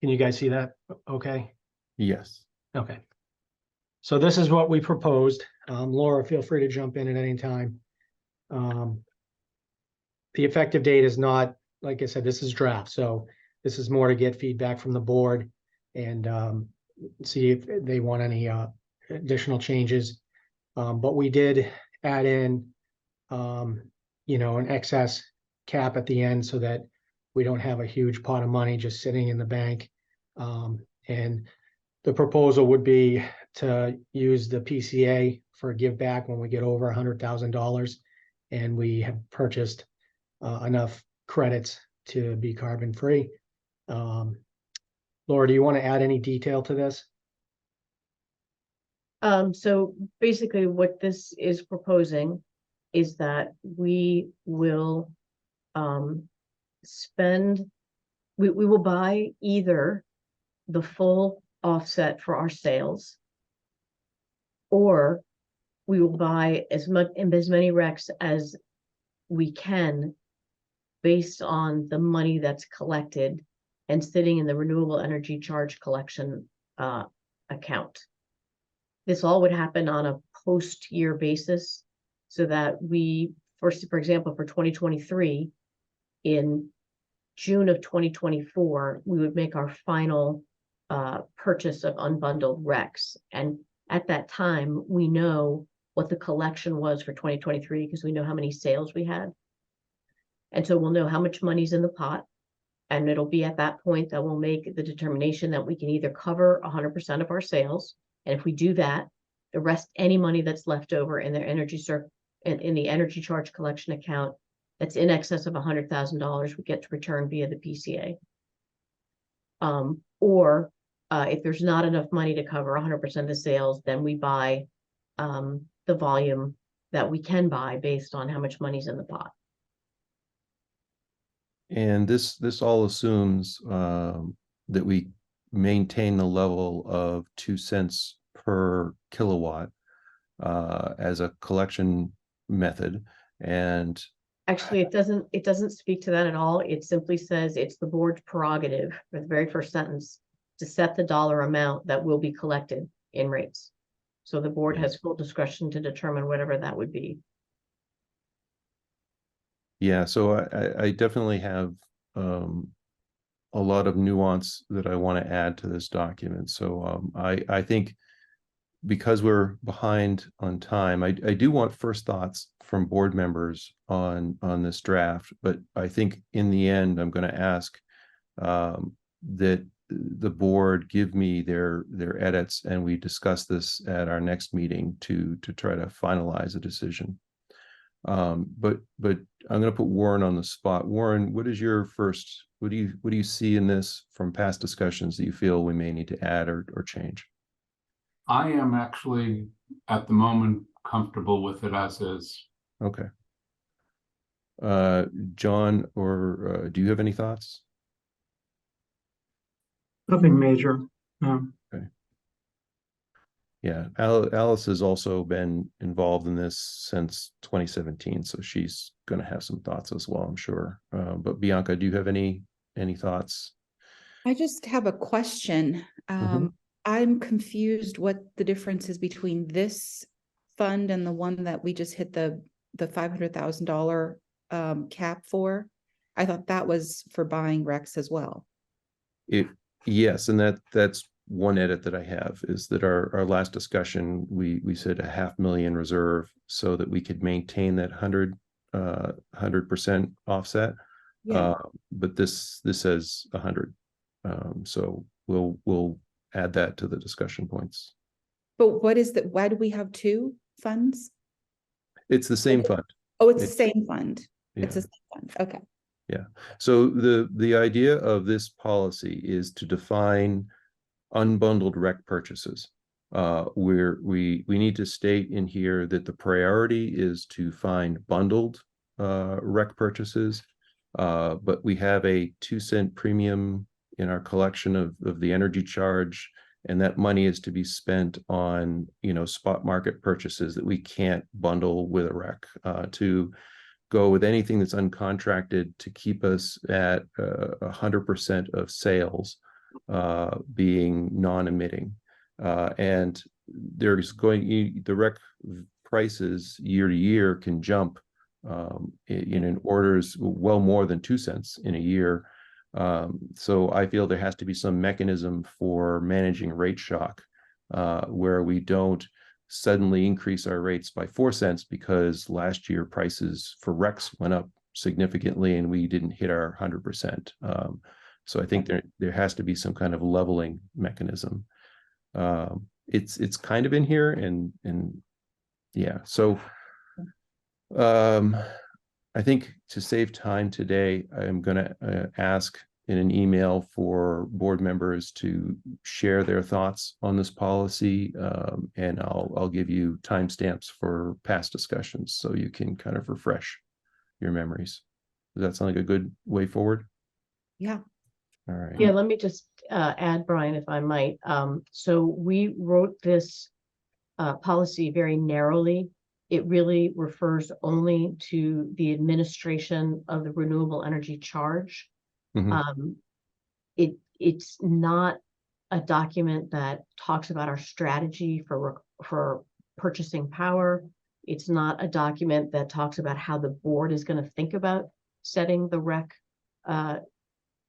Can you guys see that? Okay. Yes. Okay. So this is what we proposed. Laura, feel free to jump in at any time. The effective date is not, like I said, this is draft. So this is more to get feedback from the board and see if they want any additional changes. But we did add in, an excess cap at the end so that we don't have a huge pot of money just sitting in the bank. And the proposal would be to use the PCA for a give back when we get over $100,000, and we have purchased enough credits to be carbon free. Laura, do you want to add any detail to this? So basically what this is proposing is that we will we will buy either the full offset for our sales, or we will buy as many RECs as we can based on the money that's collected and sitting in the renewable energy charge collection account. This all would happen on a post-year basis, so that we, for example, for 2023, in June of 2024, we would make our final purchase of unbundled RECs. And at that time, we know what the collection was for 2023 because we know how many sales we had. And so we'll know how much money's in the pot. And it'll be at that point that we'll make the determination that we can either cover 100% of our sales. And if we do that, the rest, any money that's left over in their in the energy charge collection account, that's in excess of $100,000, we get to return via the PCA. Or if there's not enough money to cover 100% of the sales, then we buy the volume that we can buy based on how much money's in the pot. And this all assumes that we maintain the level of 2 cents per kilowatt as a collection method. And Actually, it doesn't speak to that at all. It simply says it's the board's prerogative, for the very first sentence, to set the dollar amount that will be collected in rates. So the board Yeah. has full discretion to determine whatever that would be. yeah, so I definitely have a lot of nuance that I want to add to this document. So I think because we're behind on time, I do want first thoughts from board members on this draft, but I think in the end, I'm going to ask that the board give me their edits, and we discuss this at our next meeting to try to finalize a decision. But I'm going to put Warren on the spot. Warren, what is your first? What do you see in this from past discussions that you feel we may need to add or change? I am actually at the moment comfortable with it as is. Okay. John, or do you have any thoughts? Nothing major. Yeah, Alice has also been involved in this since 2017, so she's going to have some thoughts as well, I'm sure. But Bianca, do you have any thoughts? I just have a question. I'm confused what the difference is between this fund and the one that we just hit the $500,000 cap for. I thought that was for buying Rex as well. Yes, and that's one edit that I have, is that our last discussion, we said $500,000 reserve so that we could maintain that 100% offset. Yeah. But this says 100. So we'll add that to the discussion points. But what is that? Why do we have two funds? It's the same fund. Oh, it's the same fund. Yeah. It's the same fund. Okay. Yeah. So the idea of this policy is to define unbundled rec purchases. Where we need to state in here that the priority is to find bundled rec purchases, but we have a 2 cent premium in our collection of the energy charge, and that money is to be spent on spot market purchases that we can't bundle with a rec, to go with anything that's uncontracted to keep us at 100% of sales being non-emitting. And there's the rec prices year to year can jump in orders well more than 2 cents in a year. So I feel there has to be some mechanism for managing rate shock, where we don't suddenly increase our rates by 4 cents because last year prices for RECs went up significantly and we didn't hit our 100%. So I think there has to be some kind of leveling mechanism. It's kind of in here, and yeah. So I think to save time today, I'm going to ask in an email for board members to share their thoughts on this policy, and I'll give you timestamps for past discussions so you can kind of refresh your memories. Does that sound like a good way forward? Yeah. All right. Yeah, let me just add, Brian, if I might. So we wrote this policy very narrowly. It really refers only to the administration of the renewable energy charge. Mhm. It's not a document that talks about our strategy for purchasing power. It's not a document that talks about how the board is going to think about setting the REC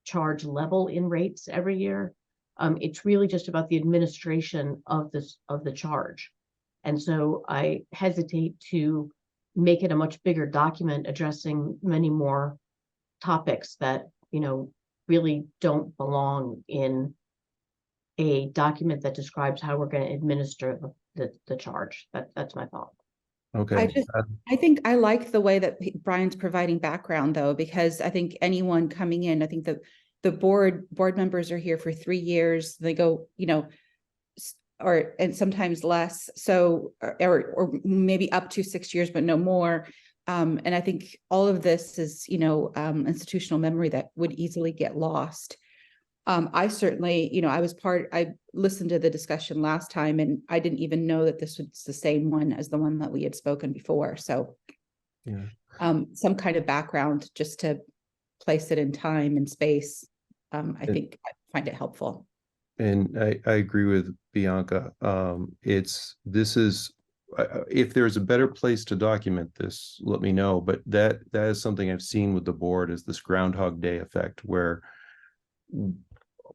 charge level in rates every year. It's really just about the administration of the charge. And so I hesitate to make it a much bigger document addressing many more topics that, really don't belong in a document that describes how we're going to administer the charge. That's my thought. Okay. I think I like the way that Brian's providing background though, because I think anyone coming in, I think the board members are here for 3 years. They go, and sometimes less. So, or maybe up to 6 years, but no more. And I think all of this is, institutional memory that would easily get lost. I certainly, I listened to the discussion last time and I didn't even know that this was the same one as the one that we had spoken before. So Yeah. some kind of background just to place it in time and space. I think I find it helpful. And I agree with Bianca. If there's a better place to document this, let me know. But that is something I've seen with the board, is this Groundhog Day effect, where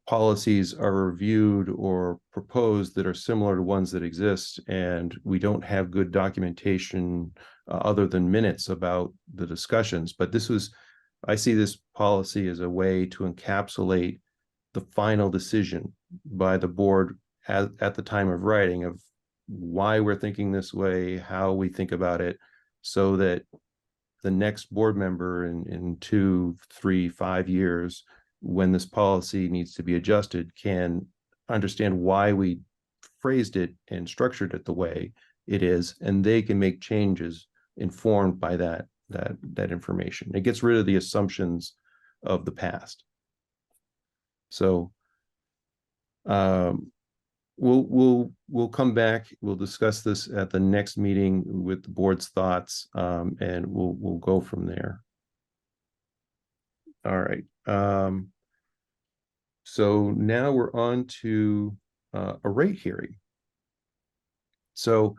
policies are reviewed or proposed that are similar to ones that exist, and we don't have good documentation other than minutes about the discussions. But I see this policy as a way to encapsulate the final decision by the board at the time of writing, of why we're thinking this way, how we think about it, so that the next board member in 2, 3, 5 years, when this policy needs to be adjusted, can understand why we phrased it and structured it the way it is, and they can make changes informed by that information. It gets rid of the assumptions of the past. So we'll come back. We'll discuss this at the next meeting with the board's thoughts, and we'll go from there. All right. So now we're on to a rate hearing. So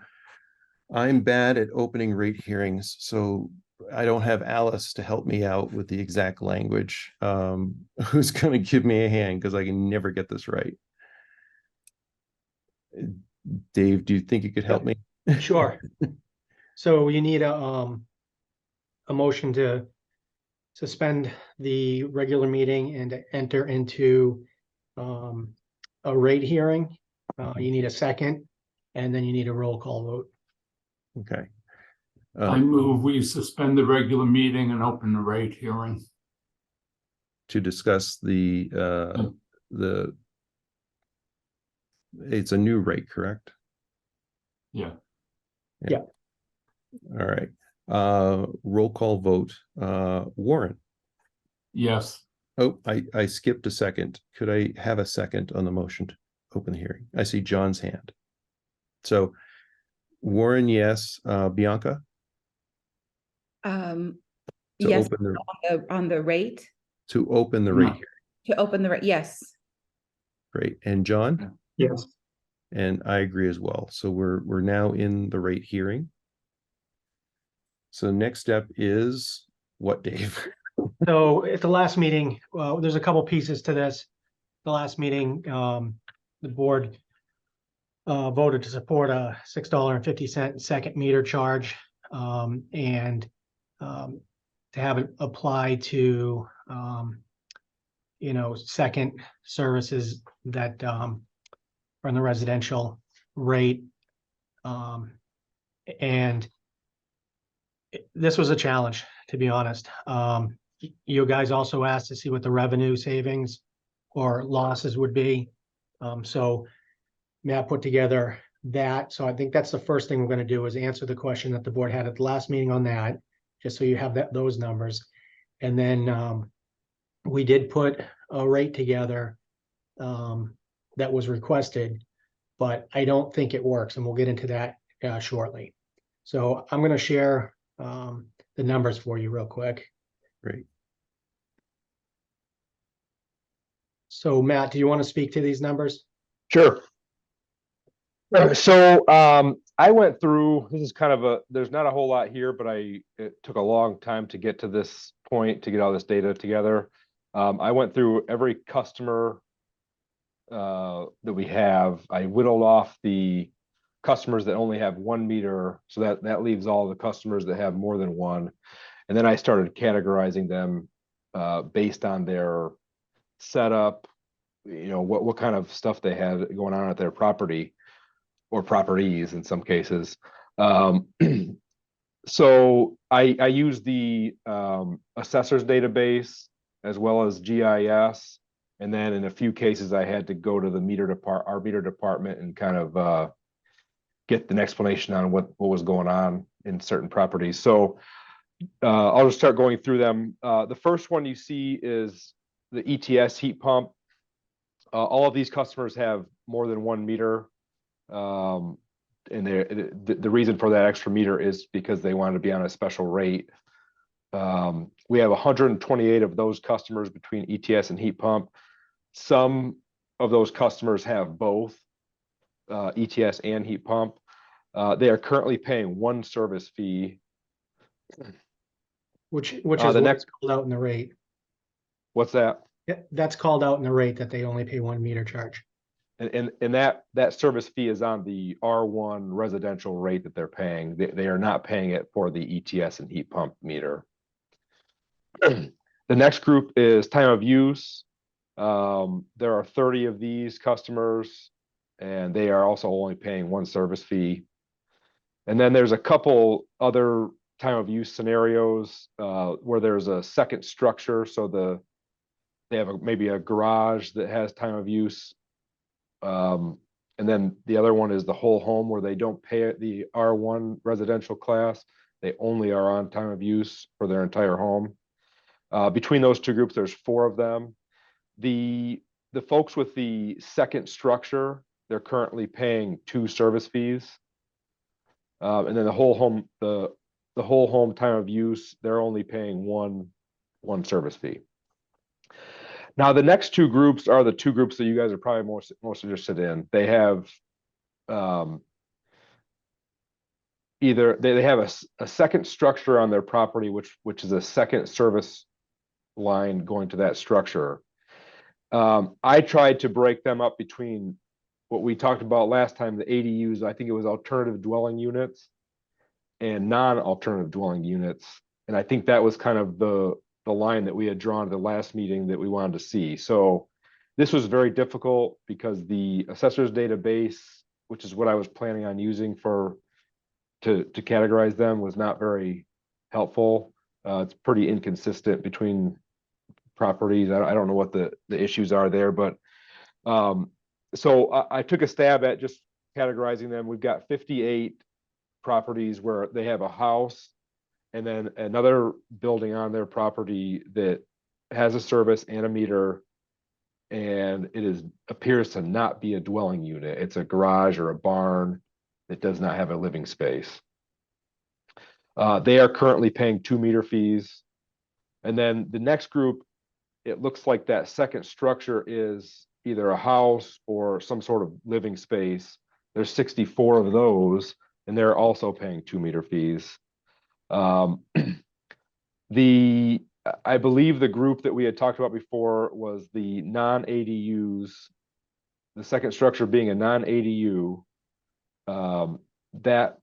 I'm bad at opening rate hearings, so I don't have Alice to help me out with the exact language. Who's going to give me a hand, because I can never get this right? Dave, do you think you could help me? Sure. So you need a motion to suspend the regular meeting and to enter into a rate hearing. You need a second, and then you need a roll call vote. Okay. I move we suspend the regular meeting and open the rate hearing. To discuss it's a new rate, correct? Yeah. Yeah. All right. Roll call vote. Warren. Yes. Oh, I skipped a second. Could I have a second on the motion to open the hearing? I see John's hand. So Warren, yes. Bianca? Yes, open on the rate. To open the rate hearing. To open the rate, yes. Great. And John? Yes. And I agree as well. So we're now in the rate hearing. So next step is what, Dave? So at the last meeting, there's a couple pieces to this. The last meeting, the board voted to support a $6.50 second meter charge, and to have it apply to second services that are in the residential rate. And this was a challenge, to be honest. You guys also asked to see what the revenue savings or losses would be. So Matt put together that. So I think that's the first thing we're going to do, is answer the question that the board had at the last meeting on that, just so you have those numbers. And then we did put a rate together that was requested, but I don't think it works, and we'll get into that shortly. So I'm going to share the numbers for you real quick. Great. So Matt, do you want to speak to these numbers? Sure. So I went through, this is kind of there's not a whole lot here, but it took a long time to get to this point, to get all this data together. I went through every customer that we have. I whittled off the customers that only have 1 meter, so that leaves all the customers that have more than one. And then I started categorizing them based on their setup, what kind of stuff they had going on at their property, or properties in some cases. So I use the assessor's database as well as GIS. And then in a few cases, I had to go to the our meter department and kind of get an explanation on what was going on in certain properties. So I'll just start going through them. The first one you see is the ETS heat pump. All of these customers have more than one meter. And the reason for that extra meter is because they wanted to be on a special rate. We have 128 of those customers between ETS and heat pump. Some of those customers have both ETS and heat pump. They are currently paying one service fee. Which is the what's next- called out in the rate. What's that? Yeah, that's called out in the rate that they only pay 1 meter charge. And that service fee is on the R1 residential rate that they're paying. They are not paying it for the ETS and heat pump meter. The next group is time of use. There are 30 of these customers, and they are also only paying one service fee. And then there's a couple other time of use scenarios where there's a second structure. So they have maybe a garage that has time of use. And then the other one is the whole home where they don't pay the R1 residential class. They only are on time of use for their entire home. Between those two groups, there's 4 of them. The folks with the second structure, they're currently paying 2 service fees. And then the whole home time of use, they're only paying one service fee. Now, the next 2 groups are the 2 groups that you guys are probably most interested in. They have either they have a second structure on their property, which is a second service line going to that structure. I tried to break them up between what we talked about last time, the ADUs. I think it was alternative dwelling units and non-alternative dwelling units. And I think that was kind of the line that we had drawn at the last meeting that we wanted to see. So this was very difficult because the assessor's database, which is what I was planning on using to categorize them, was not very helpful. It's pretty inconsistent between properties. I don't know what the issues are there, but so I took a stab at just categorizing them. We've got 58 properties where they have a house and then another building on their property that has a service and a meter, and it appears to not be a dwelling unit. It's a garage or a barn that does not have a living space. They are currently paying 2 meter fees. And then the next group, it looks like that second structure is either a house or some sort of living space. There's 64 of those, and they're also paying 2 meter fees. I believe the group that we had talked about before was the non-ADUs, the second structure being a non-ADU. That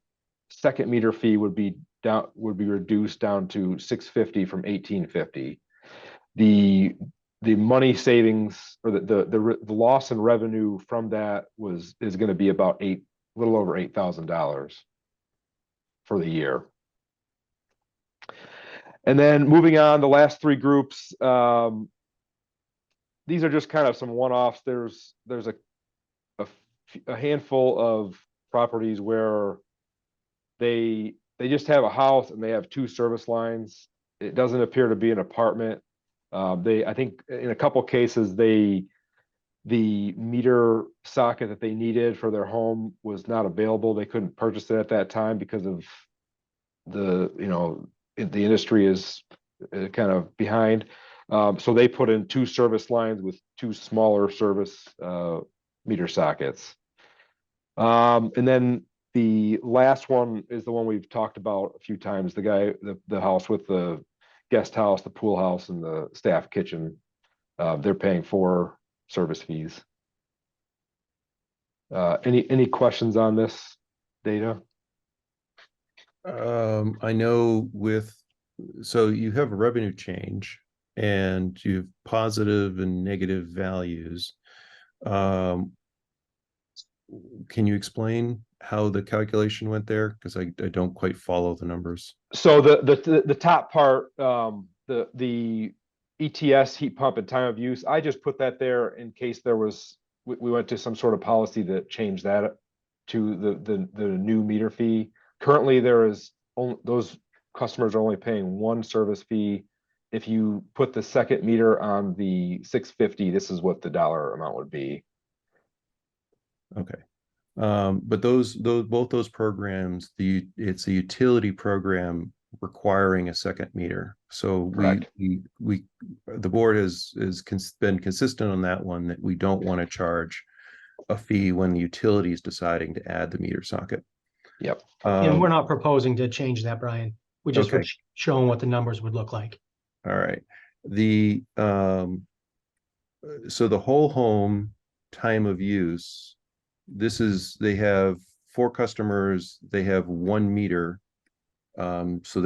second meter fee would be reduced down to $650 from $1,850. The money savings or the loss in revenue from that is going to be about a little over $8,000 for the year. And then moving on, the last 3 groups, these are just kind of some one-offs. There's a handful of properties where they just have a house and they have 2 service lines. It doesn't appear to be an apartment. I think in a couple cases, the meter socket that they needed for their home was not available. They couldn't purchase it at that time because of the industry is kind of behind. So they put in 2 service lines with 2 smaller service meter sockets. And then the last one is the one we've talked about a few times, the house with the guest house, the pool house, and the staff kitchen. They're paying 4 service fees. Any questions on this data? I know so you have a revenue change and you have positive and negative values. can you explain how the calculation went there? Because I don't quite follow the numbers. So the top part, the ETS, heat pump and time of use, I just put that there in case there was, we went to some sort of policy that changed that to the new meter fee. Currently, there is only, those customers are only paying one service fee. If you put the second meter on the 650, this is what the dollar amount would be. Okay. But both those programs, it's a utility program requiring a second meter. So Correct. the board has been consistent on that one, that we don't want to charge a fee when the utility is deciding to add the meter socket. Yep. And we're not proposing to change that, Brian. We just were Okay. showing what the numbers would look like. All right. So the whole home time of use, they have 4 customers, they have 1 meter. So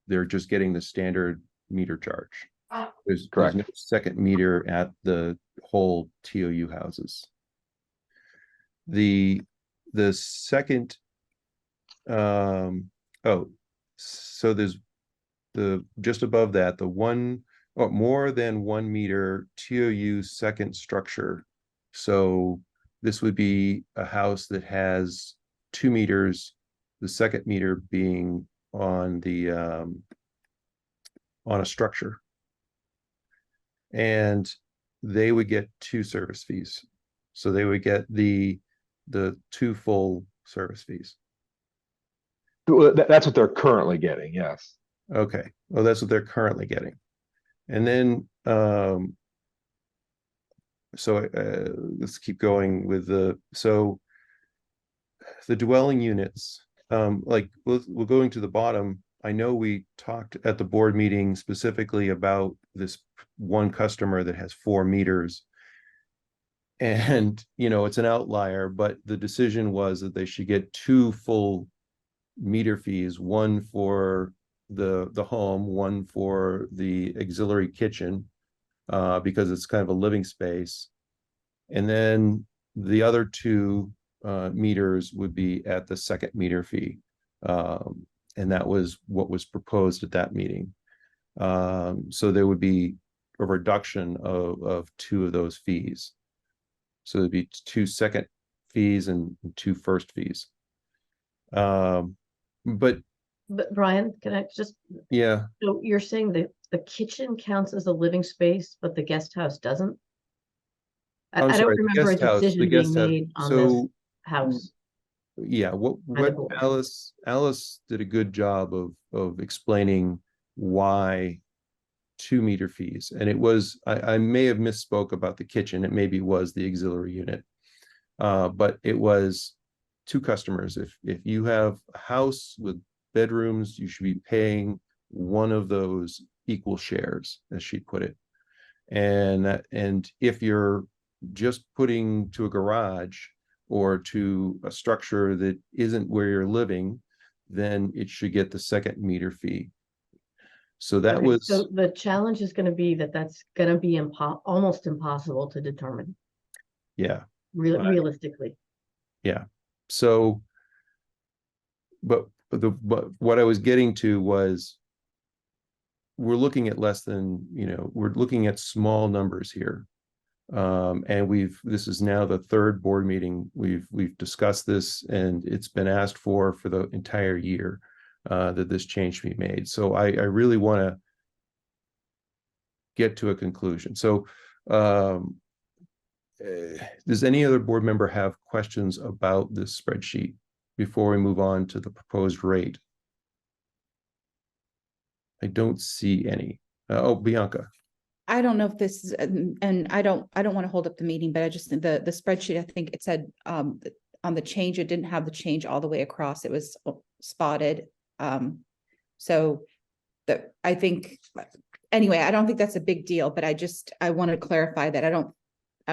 they're just getting the standard meter charge. There's Correct. no second meter at the whole TOU houses. The second, so there's just above that, the one, or more than 1 meter TOU second structure. So this would be a house that has 2 meters, the second meter being on the on a structure. And they would get 2 service fees. So they would get the 2 full service fees. That's what they're currently getting, yes. Okay. Well, that's what they're currently getting. And then let's keep going with the dwelling units. Like we're going to the bottom. I know we talked at the board meeting specifically about this one customer that has 4 meters. And, it's an outlier, but the decision was that they should get 2 full meter fees, one for the home, one for the auxiliary kitchen, because it's kind of a living space. And then the other 2 meters would be at the second meter fee. And that was what was proposed at that meeting. So there would be a reduction of 2 of those fees. So it'd be 2 second fees and 2 first fees. But Brian, can I just, yeah, so you're saying that the kitchen counts as a living space, but the guest house doesn't? I I'm don't sorry, the remember a guest house, decision being made on this so house. yeah, what board. Alice did a good job of explaining why 2 meter fees. And it was, I may have misspoke about the kitchen. It maybe was the auxiliary unit. But it was 2 customers. If you have a house with bedrooms, you should be paying one of those equal shares, as she put it. And if you're just putting to a garage or to a structure that isn't where you're living, then it should get the second meter fee. So that Okay, was, so the challenge is going to be that's going to be almost impossible to determine yeah. realistically. Yeah. So, but what I was getting to was, we're looking at less than, we're looking at small numbers here. And this is now the 3rd board meeting. We've discussed this, and it's been asked for the entire year, that this change be made. So I really want to get to a conclusion. So, does any other board member have questions about this spreadsheet before we move on to the proposed rate? I don't see any. Bianca. I don't know if this is, and I don't want to hold up the meeting, but I just, the spreadsheet, I think it said, on the change, it didn't have the change all the way across. It was spotted. So I think, anyway, I don't think that's a big deal, but I want to clarify that I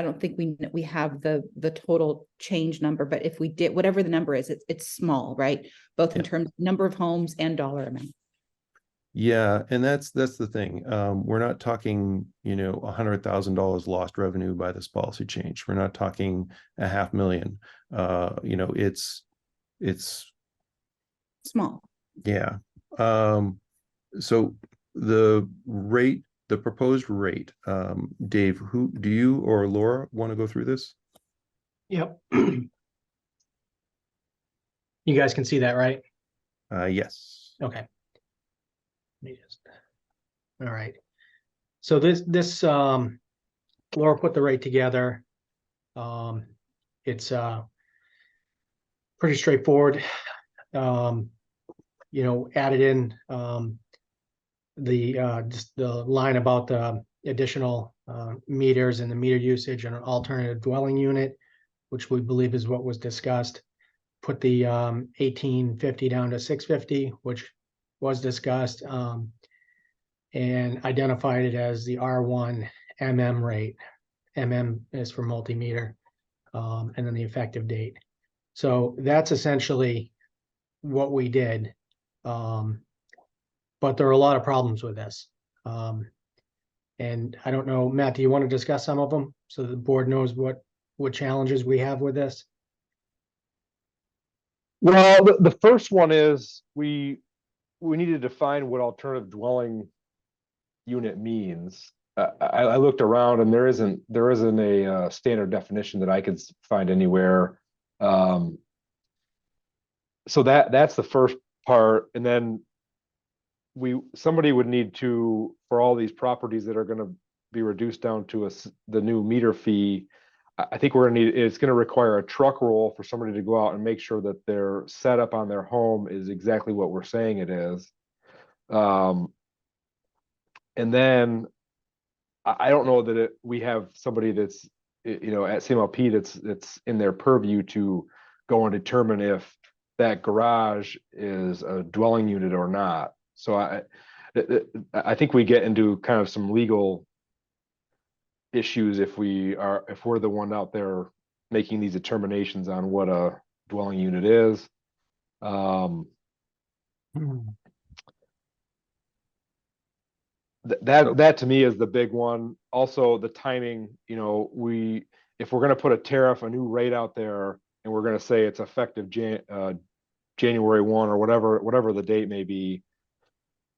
don't think we have the total change number, but if we did, whatever the number is, it's small, right? Both in terms of number of homes and dollar amount. Yeah, and that's the thing. We're not talking, $100,000 lost revenue by this policy change. We're not talking a 500,000. It's Small. yeah. So the proposed rate, Dave, who do you or Laura want to go through this? Yep. You guys can see that, right? Yes. Okay. Let me just, all right. So this Laura put the rate together. It's pretty straightforward. Added in just the line about the additional meters and the meter usage and an alternative dwelling unit, which we believe is what was discussed. Put the 1850 down to 650, which was discussed, and identified it as the R1 MM rate. MM is for multimeter, and then the effective date. So that's essentially what we did. But there are a lot of problems with this. And I don't know, Matt, do you want to discuss some of them so the board knows what challenges we have with this? Well, the first one is we need to define what alternative dwelling unit means. I looked around and there isn't a standard definition that I could find anywhere. So that's the first part, and then somebody would need to, for all these properties that are going to be reduced down to the new meter fee. I think it's going to require a truck roll for somebody to go out and make sure that their setup on their home is exactly what we're saying it is. And then I don't know that we have somebody that's, at CMLP that's in their purview to go and determine if that garage is a dwelling unit or not. So I think we get into kind of some legal issues if we're the one out there making these determinations on what a dwelling unit is. That to me is the big one. Also, the timing. If we're going to put a tariff, a new rate out there, and we're going to say it's effective January 1 or whatever the date may be,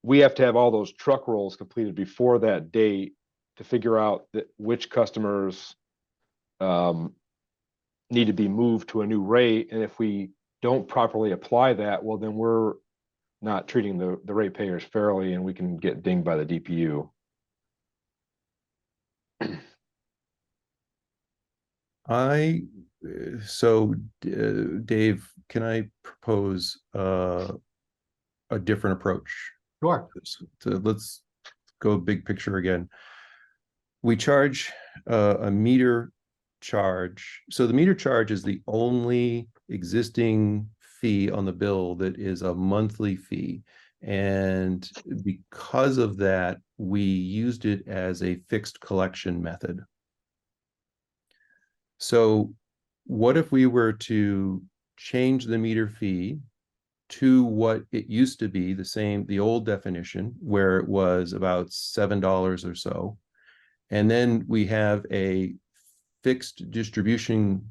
we have to have all those truck rolls completed before that date to figure out which customers need to be moved to a new rate. And if we don't properly apply that, well, then we're not treating the ratepayers fairly, and we can get dinged by the DPU. Dave, can I propose a different approach? Sure. So let's go big picture again. We charge a meter charge. So the meter charge is the only existing fee on the bill that is a monthly fee. And because of that, we used it as a fixed collection method. So what if we were to change the meter fee to what it used to be, the old definition, where it was about $7 or so. And then we have a fixed distribution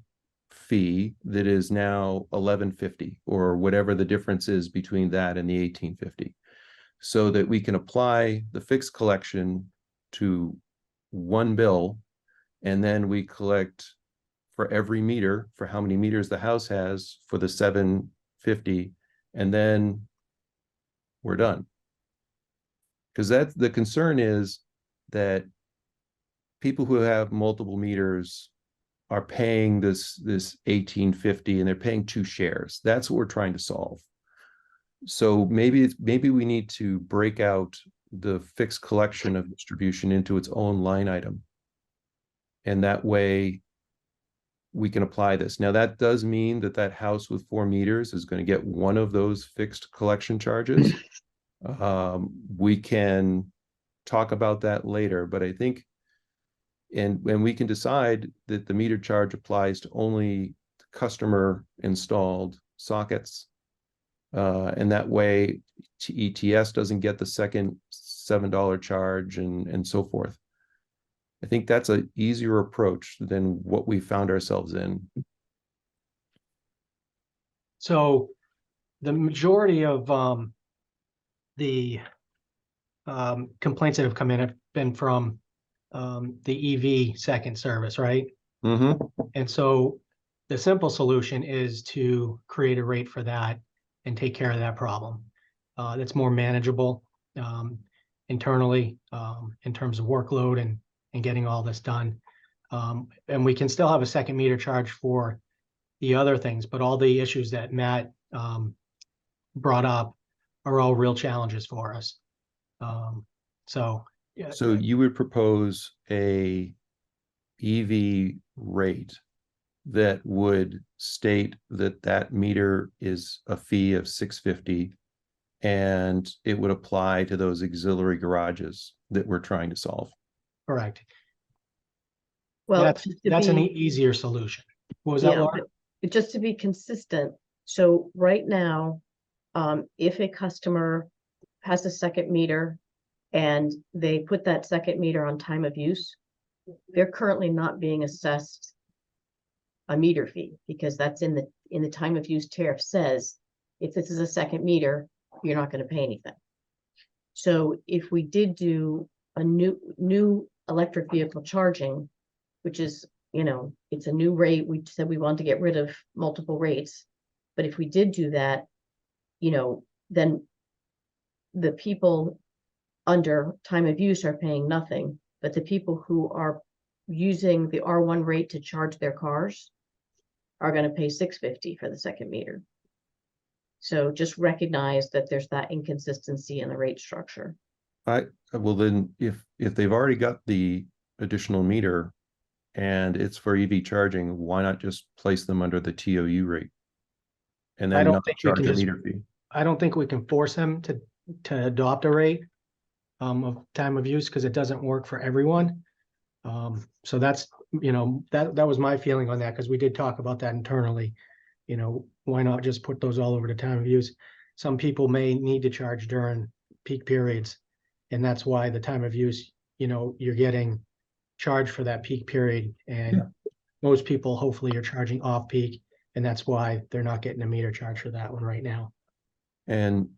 fee that is now $11.50 or whatever the difference is between that and the $18.50, so that we can apply the fixed collection to one bill, and then we collect for every meter for how many meters the house has for the $7.50, and then we're done. Because that's the concern, is that people who have multiple meters are paying this $18.50, and they're paying two shares. That's what we're trying to solve. So maybe we need to break out the fixed collection of distribution into its own line item, and that way we can apply this. Now, that does mean that house with 4 meters is going to get one of those fixed collection charges. We can talk about that later, but I think, and we can decide that the meter charge applies to only customer installed sockets. And that way ETS doesn't get the second $7 charge and so forth. I think that's an easier approach than what we found ourselves in. So the majority of the complaints that have come in have been from the EV second service, right? Mm-hmm. And so the simple solution is to create a rate for that and take care of that problem. That's more manageable internally in terms of workload and getting all this done. And we can still have a second meter charge for the other things, but all the issues that Matt brought up are all real challenges for us. So yeah. So you would propose a EV rate that would state that that meter is a fee of $6.50, and it would apply to those auxiliary garages that we're trying to solve. Correct. Well, That's just to an be- easier solution. What was that, Yeah, Laura? but just to be consistent, so right now, if a customer has a second meter and they put that second meter on time of use, they're currently not being assessed a meter fee, because that's in the time of use tariff says, if this is a second meter, you're not going to pay anything. So if we did do a new electric vehicle charging, which is, it's a new rate, we said we want to get rid of multiple rates. But if we did do that, then the people under time of use are paying nothing, but the people who are using the R1 rate to charge their cars are going to pay $6.50 for the second meter. So just recognize that there's that inconsistency in the rate structure. Well, then if they've already got the additional meter and it's for EV charging, why not just place them under the TOU rate? And I then don't not think we charge can a just- meter fee. I don't think we can force them to adopt a rate of time of use, because it doesn't work for everyone. So that's, that was my feeling on that, because we did talk about that internally. Why not just put those all over to time of use? Some people may need to charge during peak periods, and that's why the time of use, you're getting charged for that peak period, and most people hopefully are charging off peak, and that's why they're not getting a meter charge for that one right now.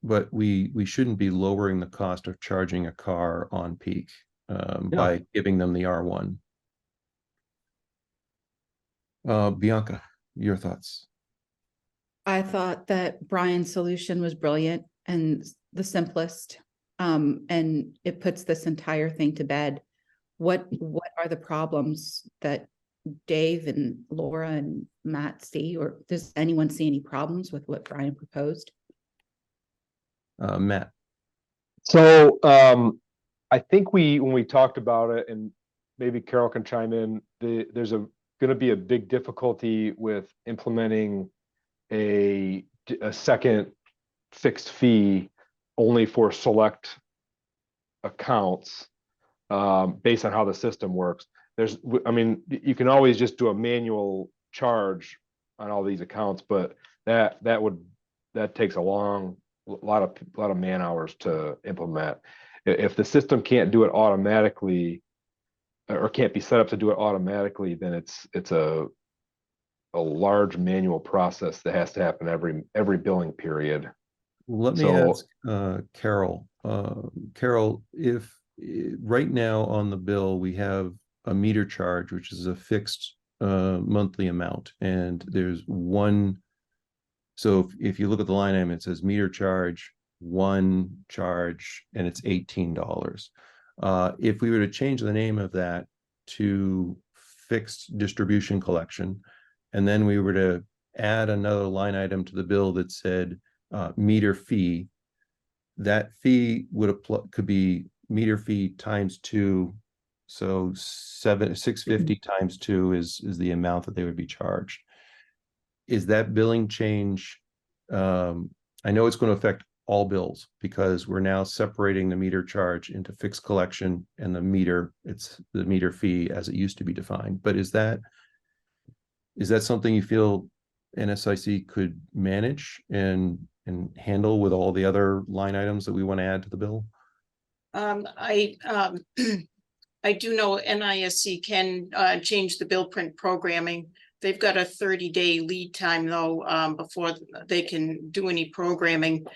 But we shouldn't be lowering the cost of charging a car on peak by giving them the R1. Bianca, your thoughts? I thought that Brian's solution was brilliant and the simplest. And it puts this entire thing to bed. What are the problems that Dave and Laura and Matt see, or does anyone see any problems with what Brian proposed? Matt. So I think when we talked about it, and maybe Carol can chime in, there's going to be a big difficulty with implementing a second fixed fee only for select accounts based on how the system works. You can always just do a manual charge on all these accounts, but that takes a lot of man hours to implement. If the system can't do it automatically, or can't be set up to do it automatically, then it's a large manual process that has to happen every billing period. Let me ask Carol. Carol, if right now on the bill we have a meter charge, which is a fixed monthly amount, and there's one. So if you look at the line item, it says meter charge, one charge, and it's $18. If we were to change the name of that to fixed distribution collection, and then we were to add another line item to the bill that said meter fee, that fee could be meter fee times 2. So $6.50 times 2 is the amount that they would be charged. Is that billing change? I know it's going to affect all bills because we're now separating the meter charge into fixed collection and it's the meter fee as it used to be defined. But is that something you feel NSIC could manage and handle with all the other line items that we want to add to the bill? I do know NISC can change the bill print programming. They've got a 30-day lead time though, before they can do any programming.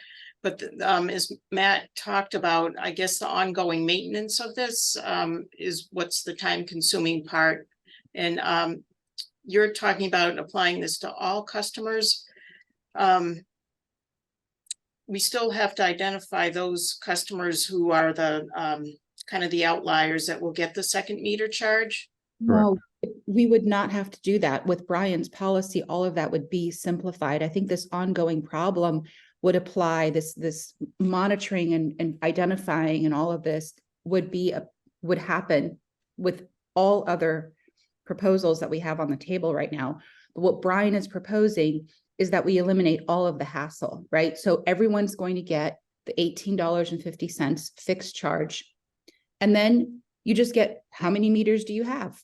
But as Matt talked about, I guess the ongoing maintenance of this is what's the time-consuming part. And you're talking about applying this to all customers. We still have to identify those customers who are the kind of the outliers that will get the second meter charge. No, we would not have to do that. With Brian's policy, all of that would be simplified. I think this ongoing problem would apply, this monitoring and identifying and all of this would happen with all other proposals that we have on the table right now. But what Brian is proposing is that we eliminate all of the hassle, right? So everyone's going to get the $18.50 fixed charge. And then you just get, how many meters do you have?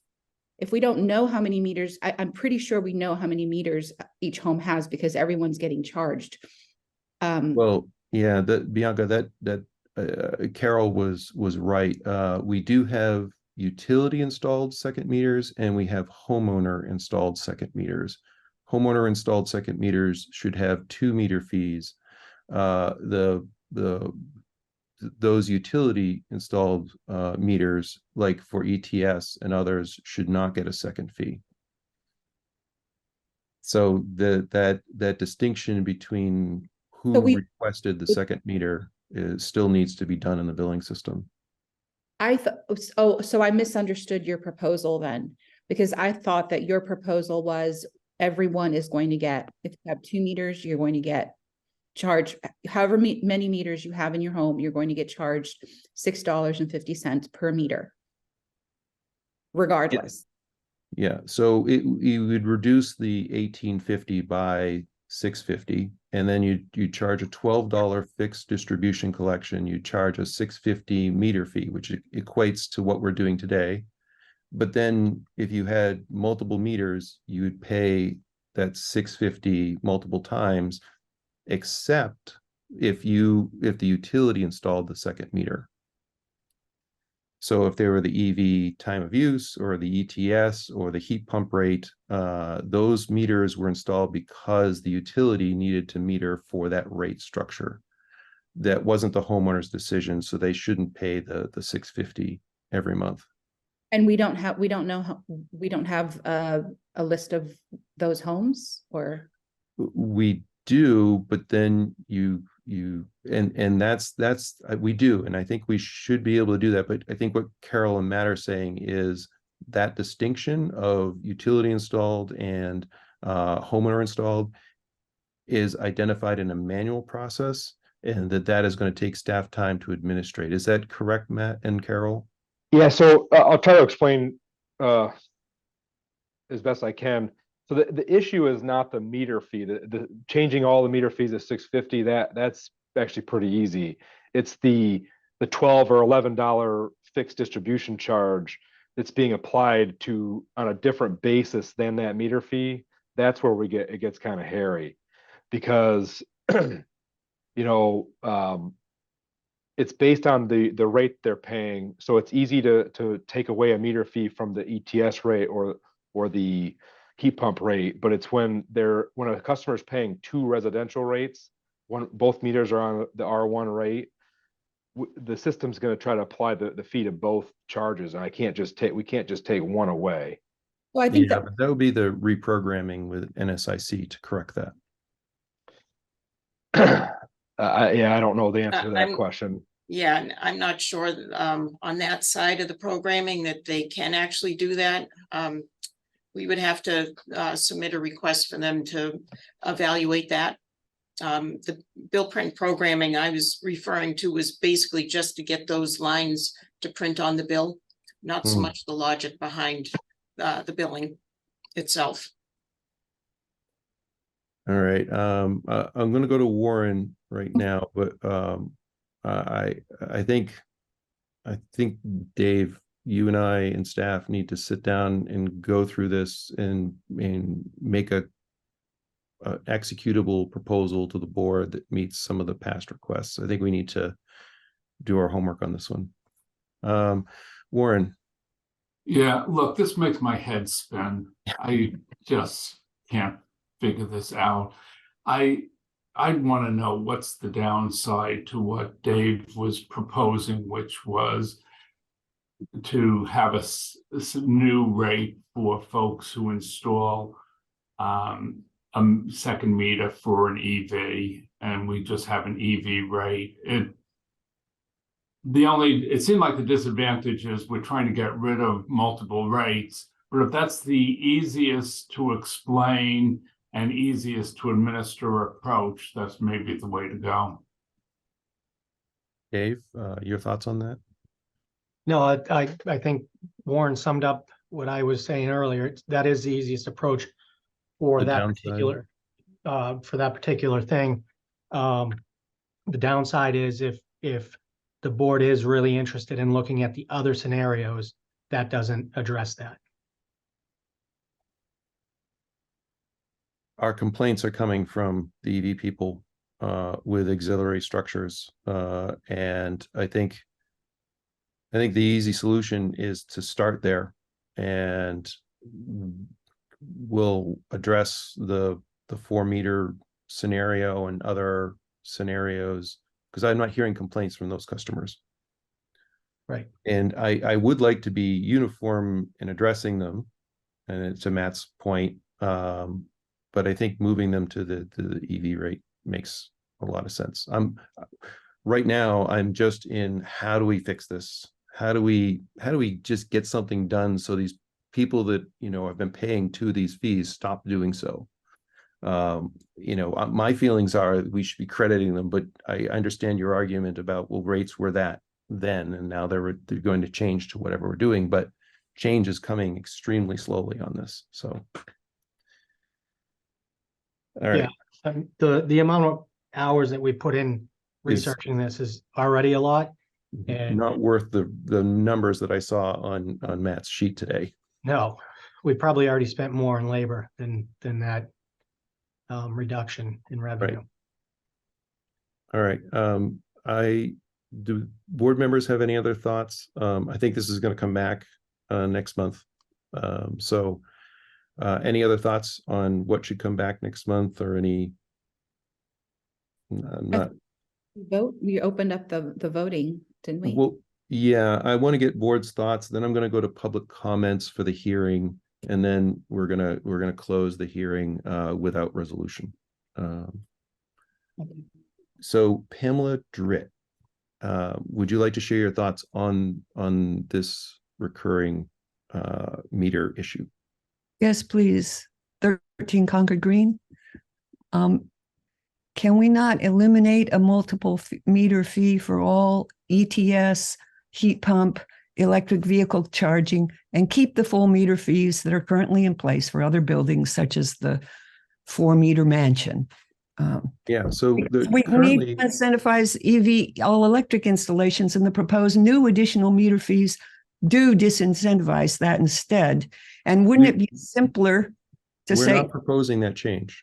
If we don't know how many meters, I'm pretty sure we know how many meters each home has because everyone's getting charged. Well, yeah, Bianca, Carol was right. We do have utility installed second meters and we have homeowner installed second meters. Homeowner installed second meters should have 2 meter fees. Those utility installed meters, like for ETS and others, should not get a second fee. So that distinction between who requested the second meter still needs to be done in the billing system. So I misunderstood your proposal then, because I thought that your proposal was everyone is going to get, if you have 2 meters, you're going to get charged however many meters you have in your home, you're going to get charged $6.50 per meter, regardless. Yeah, so you would reduce the $18.50 by $6.50, and then you charge a $12 fixed distribution collection. You charge a $6.50 meter fee, which equates to what we're doing today. But then if you had multiple meters, you would pay that $6.50 multiple times, except if the utility installed the second meter. So if they were the EV time of use or the ETS or the heat pump rate, those meters were installed because the utility needed to meter for that rate structure. That wasn't the homeowner's decision, so they shouldn't pay the $6.50 every month. And we don't have a list of those homes, or we do, but then that's we do, and I think we should be able to do that. But I think what Carol and Matt are saying is that distinction of utility installed and homeowner installed is identified in a manual process, and that is going to take staff time to administrate. Is that correct, Matt and Carol? Yeah, so I'll try to explain as best I can. So the issue is not the meter fee. The changing all the meter fees to $6.50, that's actually pretty easy. It's the $12 or $11 fixed distribution charge that's being applied to on a different basis than that meter fee. That's where it gets kind of hairy, because it's based on the rate they're paying. So it's easy to take away a meter fee from the ETS rate or the heat pump rate, but it's when a customer is paying 2 residential rates, both meters are on the R1 rate, the system's going to try to apply the fee to both charges, and we can't just take one away. well, I think But that would be the reprogramming with NSIC to correct that. I don't know the answer to that question. Yeah, I'm not sure on that side of the programming that they can actually do that. We would have to submit a request for them to evaluate that. The bill print programming I was referring to was basically just to get those lines to print on the bill, not so much the logic behind the billing itself. All right, I'm going to go to Warren right now, but I think Dave, you and I and staff need to sit down and go through this and make a executable proposal to the board that meets some of the past requests. I think we need to do our homework on this one. Warren. Yeah, look, this makes my head spin. I just can't figure this out. I'd want to know what's the downside to what Dave was proposing, which was to have a new rate for folks who install a second meter for an EV, and we just have an EV rate. It seemed like the disadvantage is we're trying to get rid of multiple rates, but if that's the easiest to explain and easiest to administer approach, that's maybe the way to go. Dave, your thoughts on that? No, I think Warren summed up what I was saying earlier. That is the easiest approach for The that downside. particular thing. The downside is if the board is really interested in looking at the other scenarios, that doesn't address that. Our complaints are coming from the EV people with auxiliary structures. And I think the easy solution is to start there, and we'll address the 4-meter scenario and other scenarios, because I'm not hearing complaints from those customers. Right. And I would like to be uniform in addressing them, and to Matt's point, but I think moving them to the EV rate makes a lot of sense. Right now I'm just in, how do we fix this? How do we just get something done so these people that, you know, have been paying to these fees stop doing so? You know, my feelings are we should be crediting them, but I understand your argument about, well, rates were that then, and now they're going to change to whatever we're doing, but change is coming extremely slowly on this. So, all right. Yeah, the amount of hours that we put in researching this is already a lot, and Not worth the numbers that I saw on Matt's sheet today. no, we probably already spent more in labor than that reduction in revenue. All right. Do board members have any other thoughts? I think this is going to come back next month. So any other thoughts on what should come back next month, or any? We opened up the voting, didn't we? Well, yeah, I want to get board's thoughts. Then I'm going to go to public comments for the hearing, and then we're gonna close the hearing without resolution. So Pamela Dritt, would you like to share your thoughts on this recurring meter issue? Yes, please. 13 Concord Green. Can we not eliminate a multiple meter fee for all ETS, heat pump, electric vehicle charging, and keep the full meter fees that are currently in place for other buildings, such as the 4-meter mansion? Yeah, so We need to incentivize EV all electric installations, and the proposed new additional meter fees do disincentivize that instead. And wouldn't it be simpler to we're say, not proposing that change?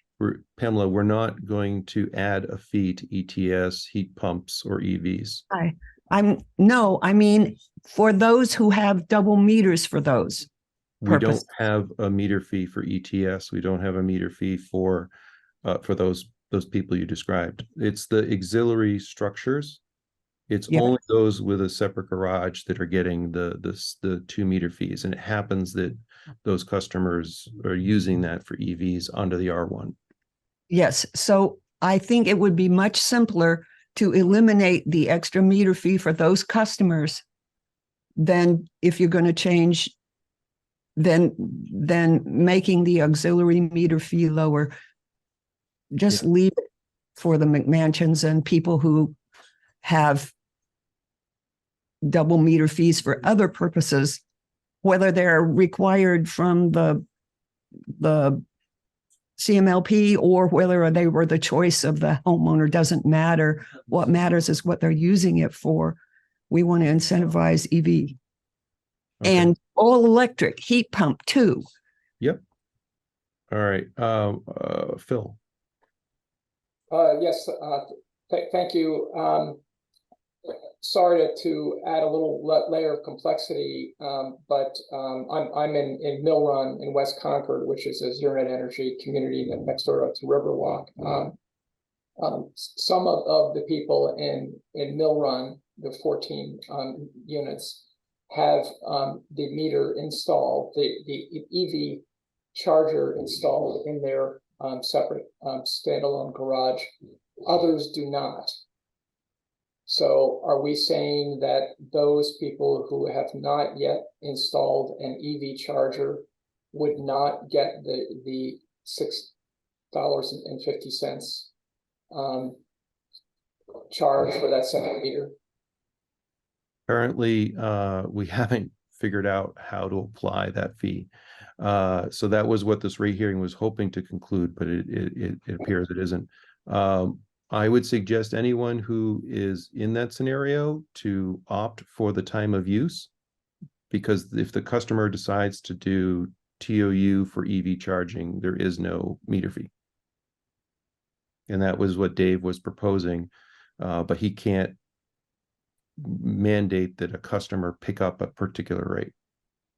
Pamela, we're not going to add a fee to ETS, heat pumps, or EVs. I mean, for those who have double meters for those We don't purposes. have a meter fee for ETS. We don't have a meter fee for those people you described. It's the auxiliary structures. It's Yeah. only those with a separate garage that are getting the 2-meter fees, and it happens that those customers are using that for EVs under the R1. Yes, so I think it would be much simpler to eliminate the extra meter fee for those customers than if you're going to change, than making the auxiliary meter fee lower. Just leave it for the McMansions and people who have double meter fees for other purposes, whether they're required from the CMLP or whether they were the choice of the homeowner, doesn't matter. What matters is what they're using it for. We want to incentivize EV. Okay. And all electric heat pump too. Yep. All right. Phil. Yes, thank you. Sorry to add a little layer of complexity, but I'm in Mill Run in West Concord, which is a zero net energy community next door to Riverwalk. Some of the people in Mill Run, the 14 units, have the meter installed, the EV charger installed in their separate standalone garage. Others do not. So are we saying that those people who have not yet installed an EV charger would not get the $6.50 charge for that second meter? Currently, we haven't figured out how to apply that fee. So that was what this rate hearing was hoping to conclude, but it appears it isn't. I would suggest anyone who is in that scenario to opt for the time of use, because if the customer decides to do TOU for EV charging, there is no meter fee. And that was what Dave was proposing, but he can't mandate that a customer pick up a particular rate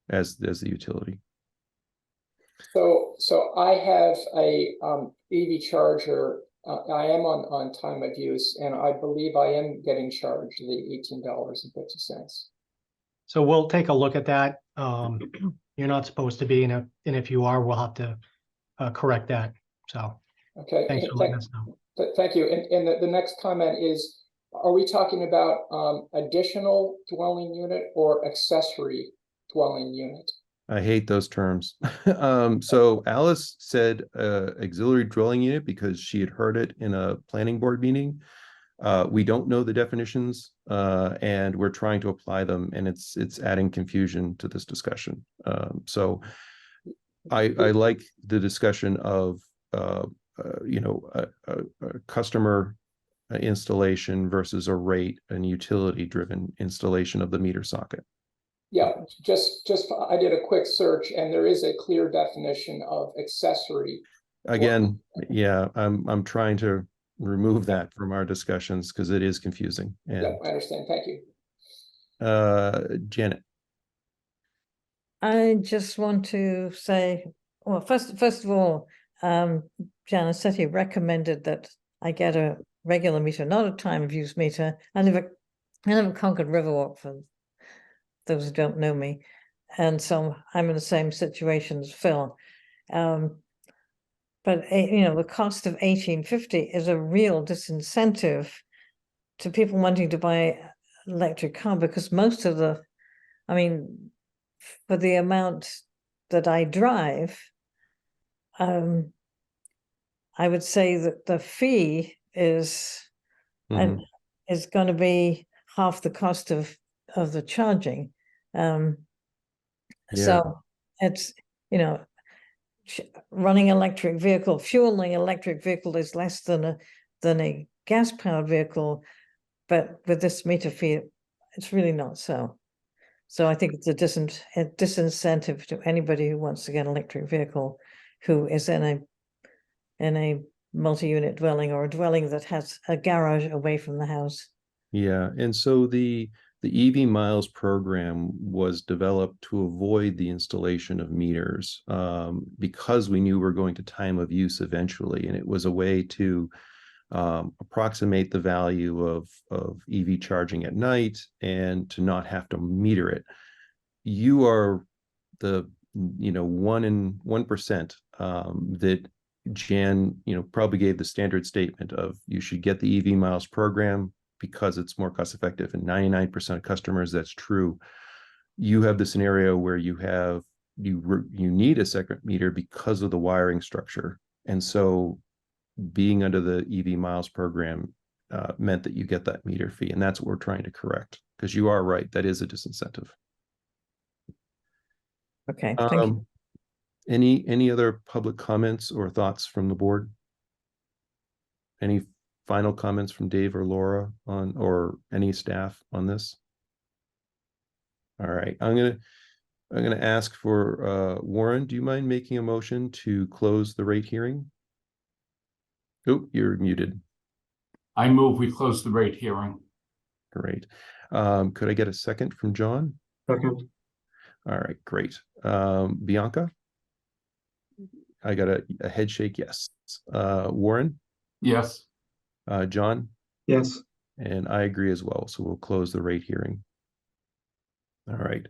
as the utility. So I have a EV charger. I am on time of use, and I believe I am getting charged the $18.50. So we'll take a look at that. You're not supposed to be, and if you are, we'll have to correct that. So Okay. thanks for letting us know. Thank you. And the next comment is, are we talking about additional dwelling unit or accessory dwelling unit? I hate those terms. So Alice said auxiliary dwelling unit because she had heard it in a planning board meeting. We don't know the definitions, and we're trying to apply them, and it's adding confusion to this discussion. So I like the discussion of a customer installation versus a rate and utility driven installation of the meter socket. Yeah, just I did a quick search, and there is a clear definition of accessory. Again, yeah, I'm trying to remove that from our discussions because it is confusing. And yeah, I understand. Thank you. Janet. I just want to say, well, first of all, Janicetti recommended that I get a regular meter, not a time of use meter. I live at Concord Riverwalk, for those who don't know me, and so I'm in the same situation as Phil. But the cost of $18.50 is a real disincentive to people wanting to buy an electric car, because most of for the amount that I drive, I would say that the fee is going to be half the cost of the charging. So it's, running electric vehicle, fueling electric vehicle is less than a gas powered vehicle, but with this meter fee, it's really not so. So I think it's a disincentive to anybody who wants to get an electric vehicle, who is in a multi-unit dwelling or a dwelling that has a garage away from the house. Yeah, and so the EV Miles program was developed to avoid the installation of meters, because we knew we were going to time of use eventually, and it was a way to approximate the value of EV charging at night and to not have to meter it. You are the 1 in 1% that Jan probably gave the standard statement of you should get the EV Miles program because it's more cost effective, and 99% of customers, that's true. You have the scenario where you need a second meter because of the wiring structure, and so being under the EV Miles program meant that you get that meter fee, and that's what we're trying to correct, because you are right, that is a disincentive. Okay, thank you. Any other public comments or thoughts from the board? Any final comments from Dave or Laura or any staff on this? All right, I'm gonna ask for Warren, do you mind making a motion to close the rate hearing? Oh, you're muted. I move we close the rate hearing. Great. Could I get a second from John? Second, All right, great. Bianca? I got a head shake, yes. Warren? Yes. John? yes. And I agree as well. So we'll close the rate hearing. All right.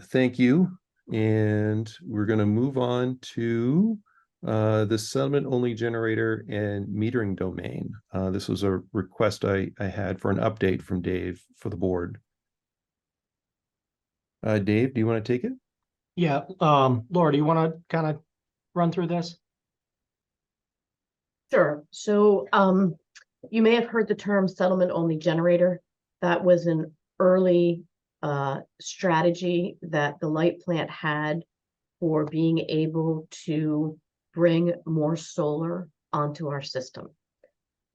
Thank you. And we're going to move on to the settlement only generator and metering domain. This was a request I had for an update from Dave for the board. Dave, do you want to take it? Yeah, Laura, do you want to kind of run through this? Sure. So you may have heard the term settlement only generator. That was an early strategy that the light plant had for being able to bring more solar onto our system.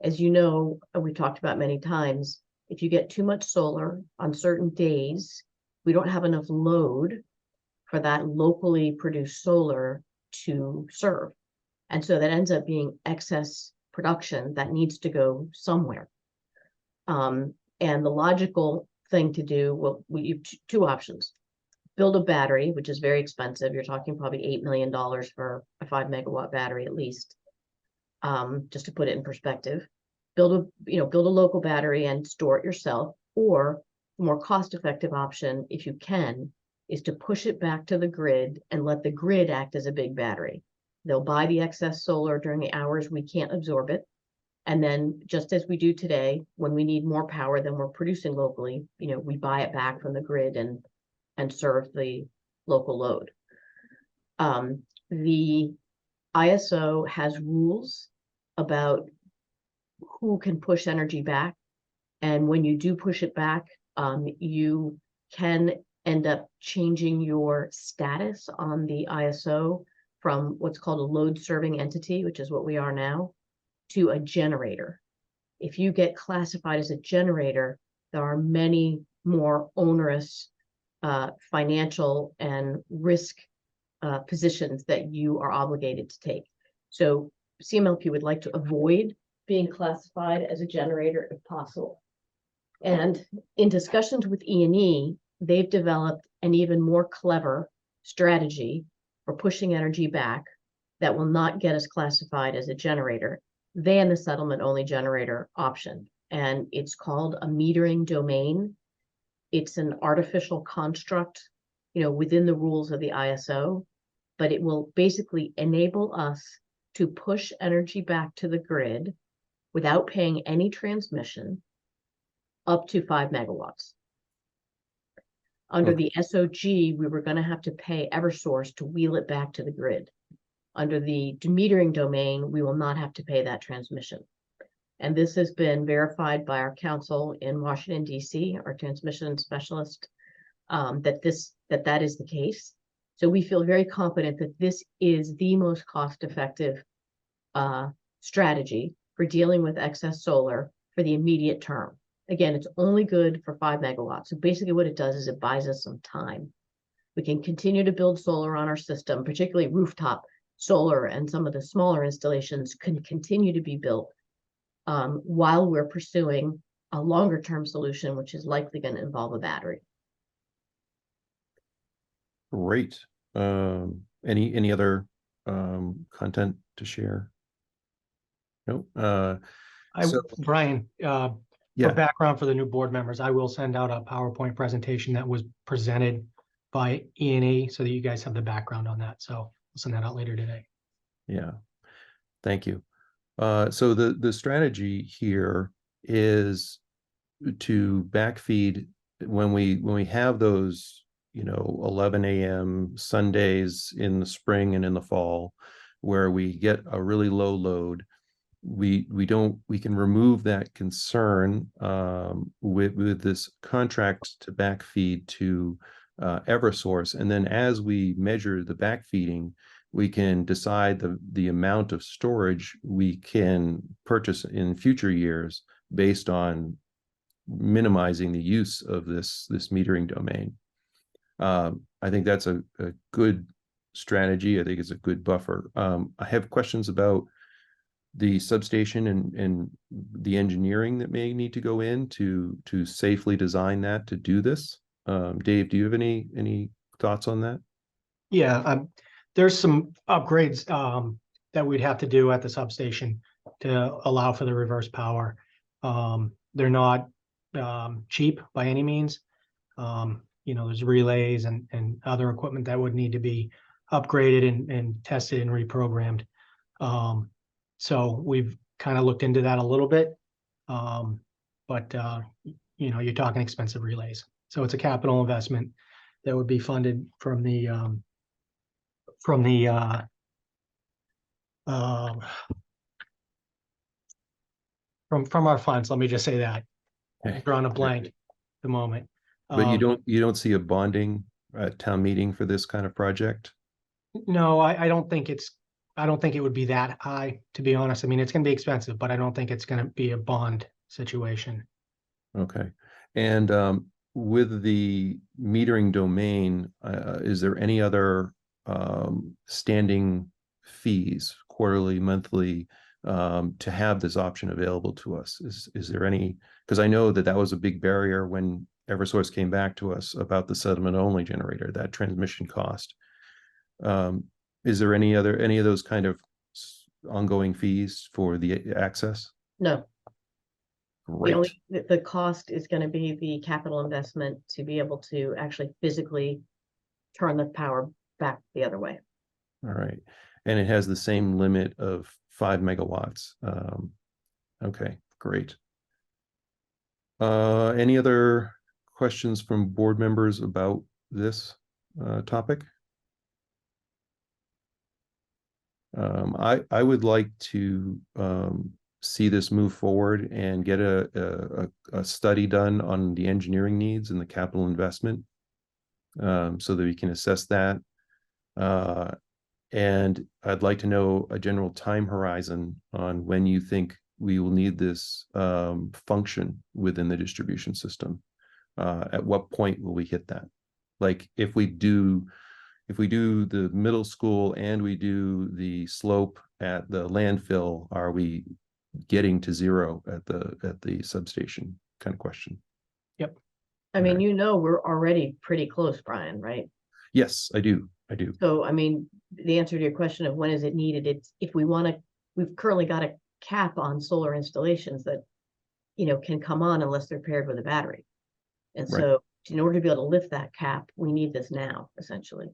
As you know, we talked about many times, if you get too much solar on certain days, we don't have enough load for that locally produced solar to serve. And so that ends up being excess production that needs to go somewhere. And the logical thing to do, well, we have two options. Build a battery, which is very expensive. You're talking probably $8 million for a 5 megawatt battery at least. Just to put it in perspective. Build a local battery and store it yourself, or the more cost-effective option, if you can, is to push it back to the grid and let the grid act as a big battery. They'll buy the excess solar during the hours we can't absorb it. And then just as we do today, when we need more power than we're producing locally, we buy it back from the grid and serve the local load. The ISO has rules about who can push energy back. And when you do push it back, you can end up changing your status on the ISO from what's called a load serving entity, which is what we are now, to a generator. If you get classified as a generator, there are many more onerous financial and risk positions that you are obligated to take. So CMLP would like to avoid being classified as a generator if possible. And in discussions with E&E, they've developed an even more clever strategy for pushing energy back that will not get us classified as a generator than the settlement only generator option. And it's called a metering domain. It's an artificial construct, within the rules of the ISO, but it will basically enable us to push energy back to the grid without paying any transmission up to 5 megawatts. Under the SOG, we were going to have to pay Eversource to wheel it back to the grid. Under the metering domain, we will not have to pay that transmission. And this has been verified by our counsel in Washington, D.C., our transmission specialist, that is the case. So we feel very confident that this is the most cost-effective strategy for dealing with excess solar for the immediate term. Again, it's only good for 5 megawatts. So basically what it does is it buys us some time. We can continue to build solar on our system, particularly rooftop solar, and some of the smaller installations can continue to be built while we're pursuing a longer term solution, which is likely going to involve a battery. Great. Any other content to share? No. Brian, Yeah. for background for the new board members, I will send out a PowerPoint presentation that was presented by E&E so that you guys have the background on that. So I'll send that out later today. Yeah. Thank you. So the strategy here is to backfeed when we have those 11 a.m. Sundays in the spring and in the fall where we get a really low load. We can remove that concern with this contract to backfeed to Eversource, and then as we measure the backfeeding, we can decide the amount of storage we can purchase in future years based on minimizing the use of this metering domain. I think that's a good strategy. I think it's a good buffer. I have questions about the substation and the engineering that may need to go in to safely design that to do this. Dave, do you have any thoughts on that? Yeah, there's some upgrades that we'd have to do at the substation to allow for the reverse power. They're not cheap by any means. There's relays and other equipment that would need to be upgraded and tested and reprogrammed. So we've kind of looked into that a little bit. But you're talking expensive relays. So it's a capital investment that would be funded from our funds. Let me just say that. Okay. Drawing a blank at the moment. But you don't see a bonding town meeting for this kind of project? No, I don't think it would be that high, to be honest. I mean, it's gonna be expensive, but I don't think it's gonna be a bond situation. Okay. And with the metering domain, is there any other standing fees, quarterly, monthly, to have this option available to us? Is there any, because I know that was a big barrier when Eversource came back to us about the settlement only generator, that transmission cost. Is there any of those kind of ongoing fees for the access? No. Great. The cost is going to be the capital investment to be able to actually physically turn the power back the other way. All right. And it has the same limit of 5 megawatts. Okay, great. Any other questions from board members about this topic? I would like to see this move forward and get a study done on the engineering needs and the capital investment, so that we can assess that. And I'd like to know a general time horizon on when you think we will need this function within the distribution system. At what point will we hit that? Like if we do the middle school and we do the slope at the landfill, are we getting to zero at the substation kind of question? Yep. I mean, we're already pretty close, Brian, right? Yes, I do. So, I mean, the answer to your question of when is it needed, it's if we've currently got a cap on solar installations that, can come on unless they're paired with a battery. And so in order to be able to lift that cap, we need this now, essentially.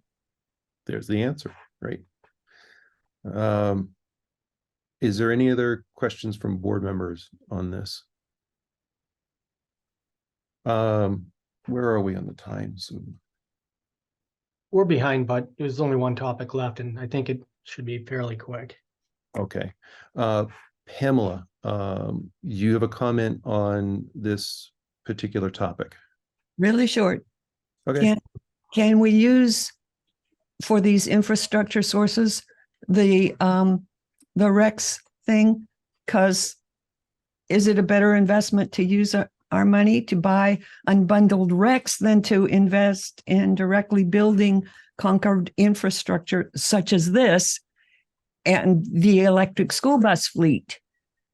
There's the answer. Great. Is there any other questions from board members on this? Where are we on the time? So We're behind, but there's only one topic left, and I think it should be fairly quick. okay. Pamela, you have a comment on this particular topic? Really short. Okay. Can we use for these infrastructure sources the REX thing? Because is it a better investment to use our money to buy unbundled REX than to invest in directly building Concord infrastructure such as this and the electric school bus fleet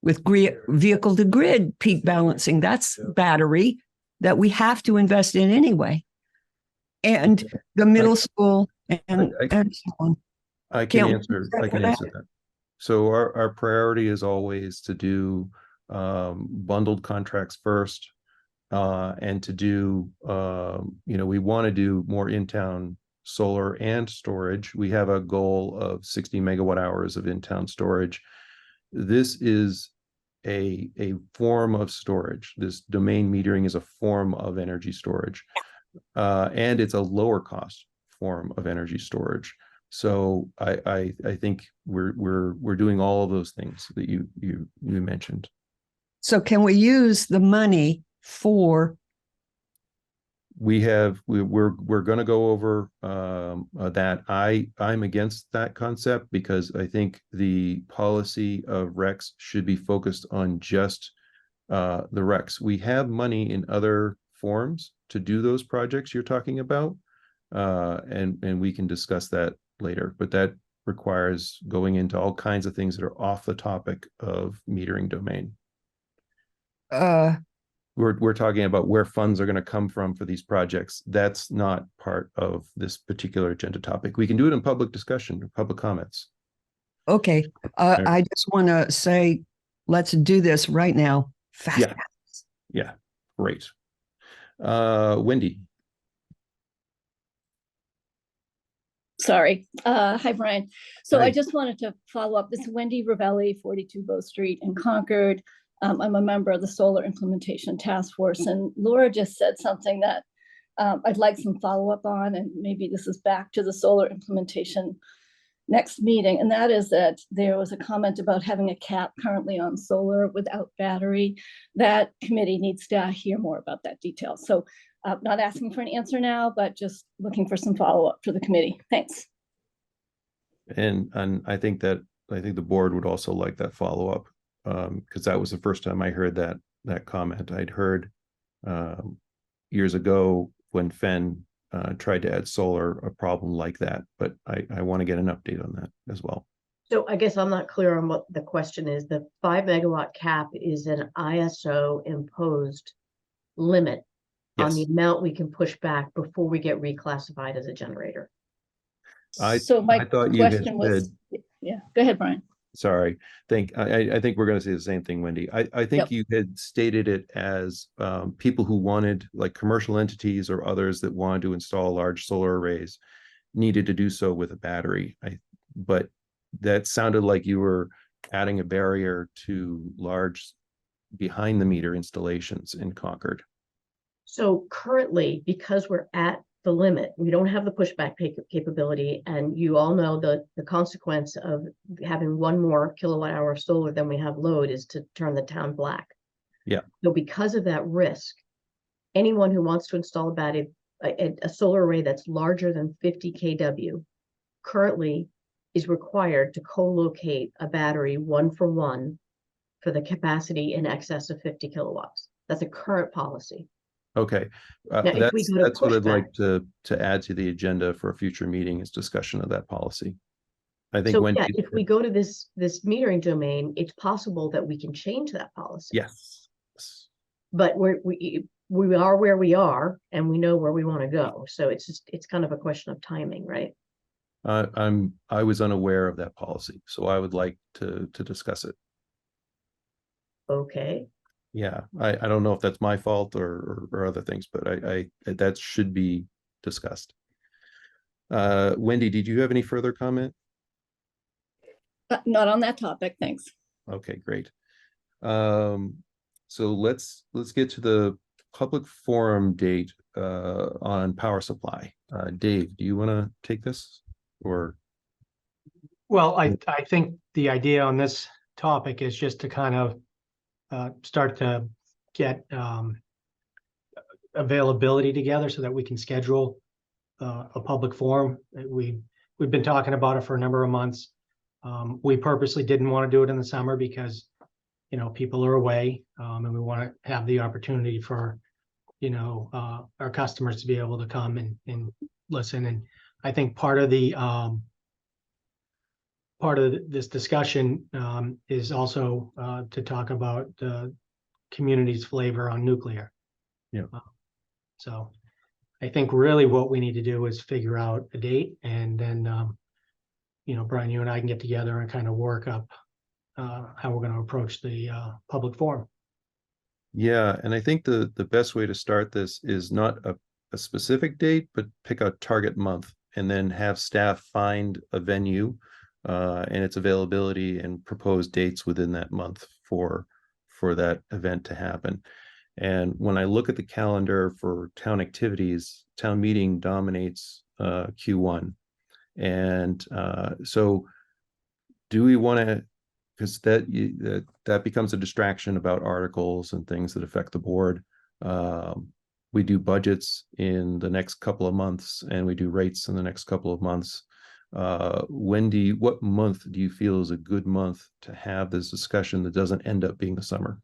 with vehicle to grid peak balancing? That's battery that we have to invest in anyway. And the middle school and so on. I can answer that. So our priority is always to do bundled contracts first, and to do we want to do more in-town solar and storage. We have a goal of 60 megawatt hours of in-town storage. This is a form of storage. This domain metering is a form of energy storage, and it's a lower cost form of energy storage. So I think we're doing all of those things that you mentioned. So can we use the money for? We're going to go over that. I'm against that concept because I think the policy of REX should be focused on just the REX. We have money in other forms to do those projects you're talking about, and we can discuss that later. But requires going into all kinds of things that are off the topic of metering domain. Uh, We're talking about where funds are going to come from for these projects. That's not part of this particular agenda topic. We can do it in public discussion or public comments. okay, Alright. I just want to say, let's do this right now. Fast. Yeah. Yeah, great. Wendy. Sorry. Hi, Brian. So Hi. I just wanted to follow up. This is Wendy Ravelli, 42 Bow Street in Concord. I'm a member of the Solar Implementation Task Force, and Laura just said something that I'd like some follow-up on, and maybe this is back to the solar implementation next meeting, and that is that there was a comment about having a cap currently on solar without battery. That committee needs to hear more about that detail. So not asking for an answer now, but just looking for some follow-up for the committee. Thanks. And I think the board would also like that follow-up, because that was the first time I heard that comment. I'd heard years ago when Fenn tried to add solar, a problem like that, but I want to get an update on that as well. So I guess I'm not clear on what the question is. The 5 megawatt cap is an ISO imposed limit on the Yes. amount we can push back before we get reclassified as a generator. So my I thought you had question was, said- yeah, go ahead, Brian. Sorry, I think we're going to say the same thing, Wendy. I think Yep. you had stated it as people who wanted, like commercial entities or others that wanted to install large solar arrays, needed to do so with a battery. But that sounded like you were adding a barrier to large behind the meter installations in Concord. So currently, because we're at the limit, we don't have the pushback capability, and you all know the consequence of having one more kilowatt hour of solar than we have load is to turn the town black. Yeah. So because of that risk, anyone who wants to install a battery, a solar array that's larger than 50 kW currently is required to co-locate a battery 1-for-1 for the capacity in excess of 50 kilowatts. That's a current policy. Okay, if we go to that's what I'd pushback- like to add to the agenda for a future meeting, is discussion of that policy. I think So when yeah, if we go to this metering domain, it's possible that we can change that policy. yes. But we are where we are, and we know where we want to go. So it's kind of a question of timing, right? I was unaware of that policy, so I would like to discuss it. Okay. Yeah, I don't know if that's my fault or other things, but I that should be discussed. Wendy, did you have any further comment? Not on that topic, thanks. Okay, great. So let's get to the public forum date on power supply. Dave, do you want to take this, or? Well, I think the idea on this topic is just to kind of start to get availability together so that we can schedule a public forum. We've been talking about it for a number of months. We purposely didn't want to do it in the summer because, you know, people are away, and we want to have the opportunity for, you know, our customers to be able to come and listen. And I think part of this discussion is also to talk about the community's flavor on nuclear. Yeah. So I think really what we need to do is figure out a date, and then, you know, Brian, you and I can get together and kind of work up how we're going to approach the public forum. Yeah, and I think the best way to start this is not a specific date, but pick a target month and then have staff find a venue and its availability and propose dates within that month for that event to happen. And when I look at the calendar for town activities, town meeting dominates Q1. And so do we want to, because that becomes a distraction about articles and things that affect the board. We do budgets in the next couple of months, and we do rates in the next couple of months. Wendy, what month do you feel is a good month to have this discussion that doesn't end up being the summer?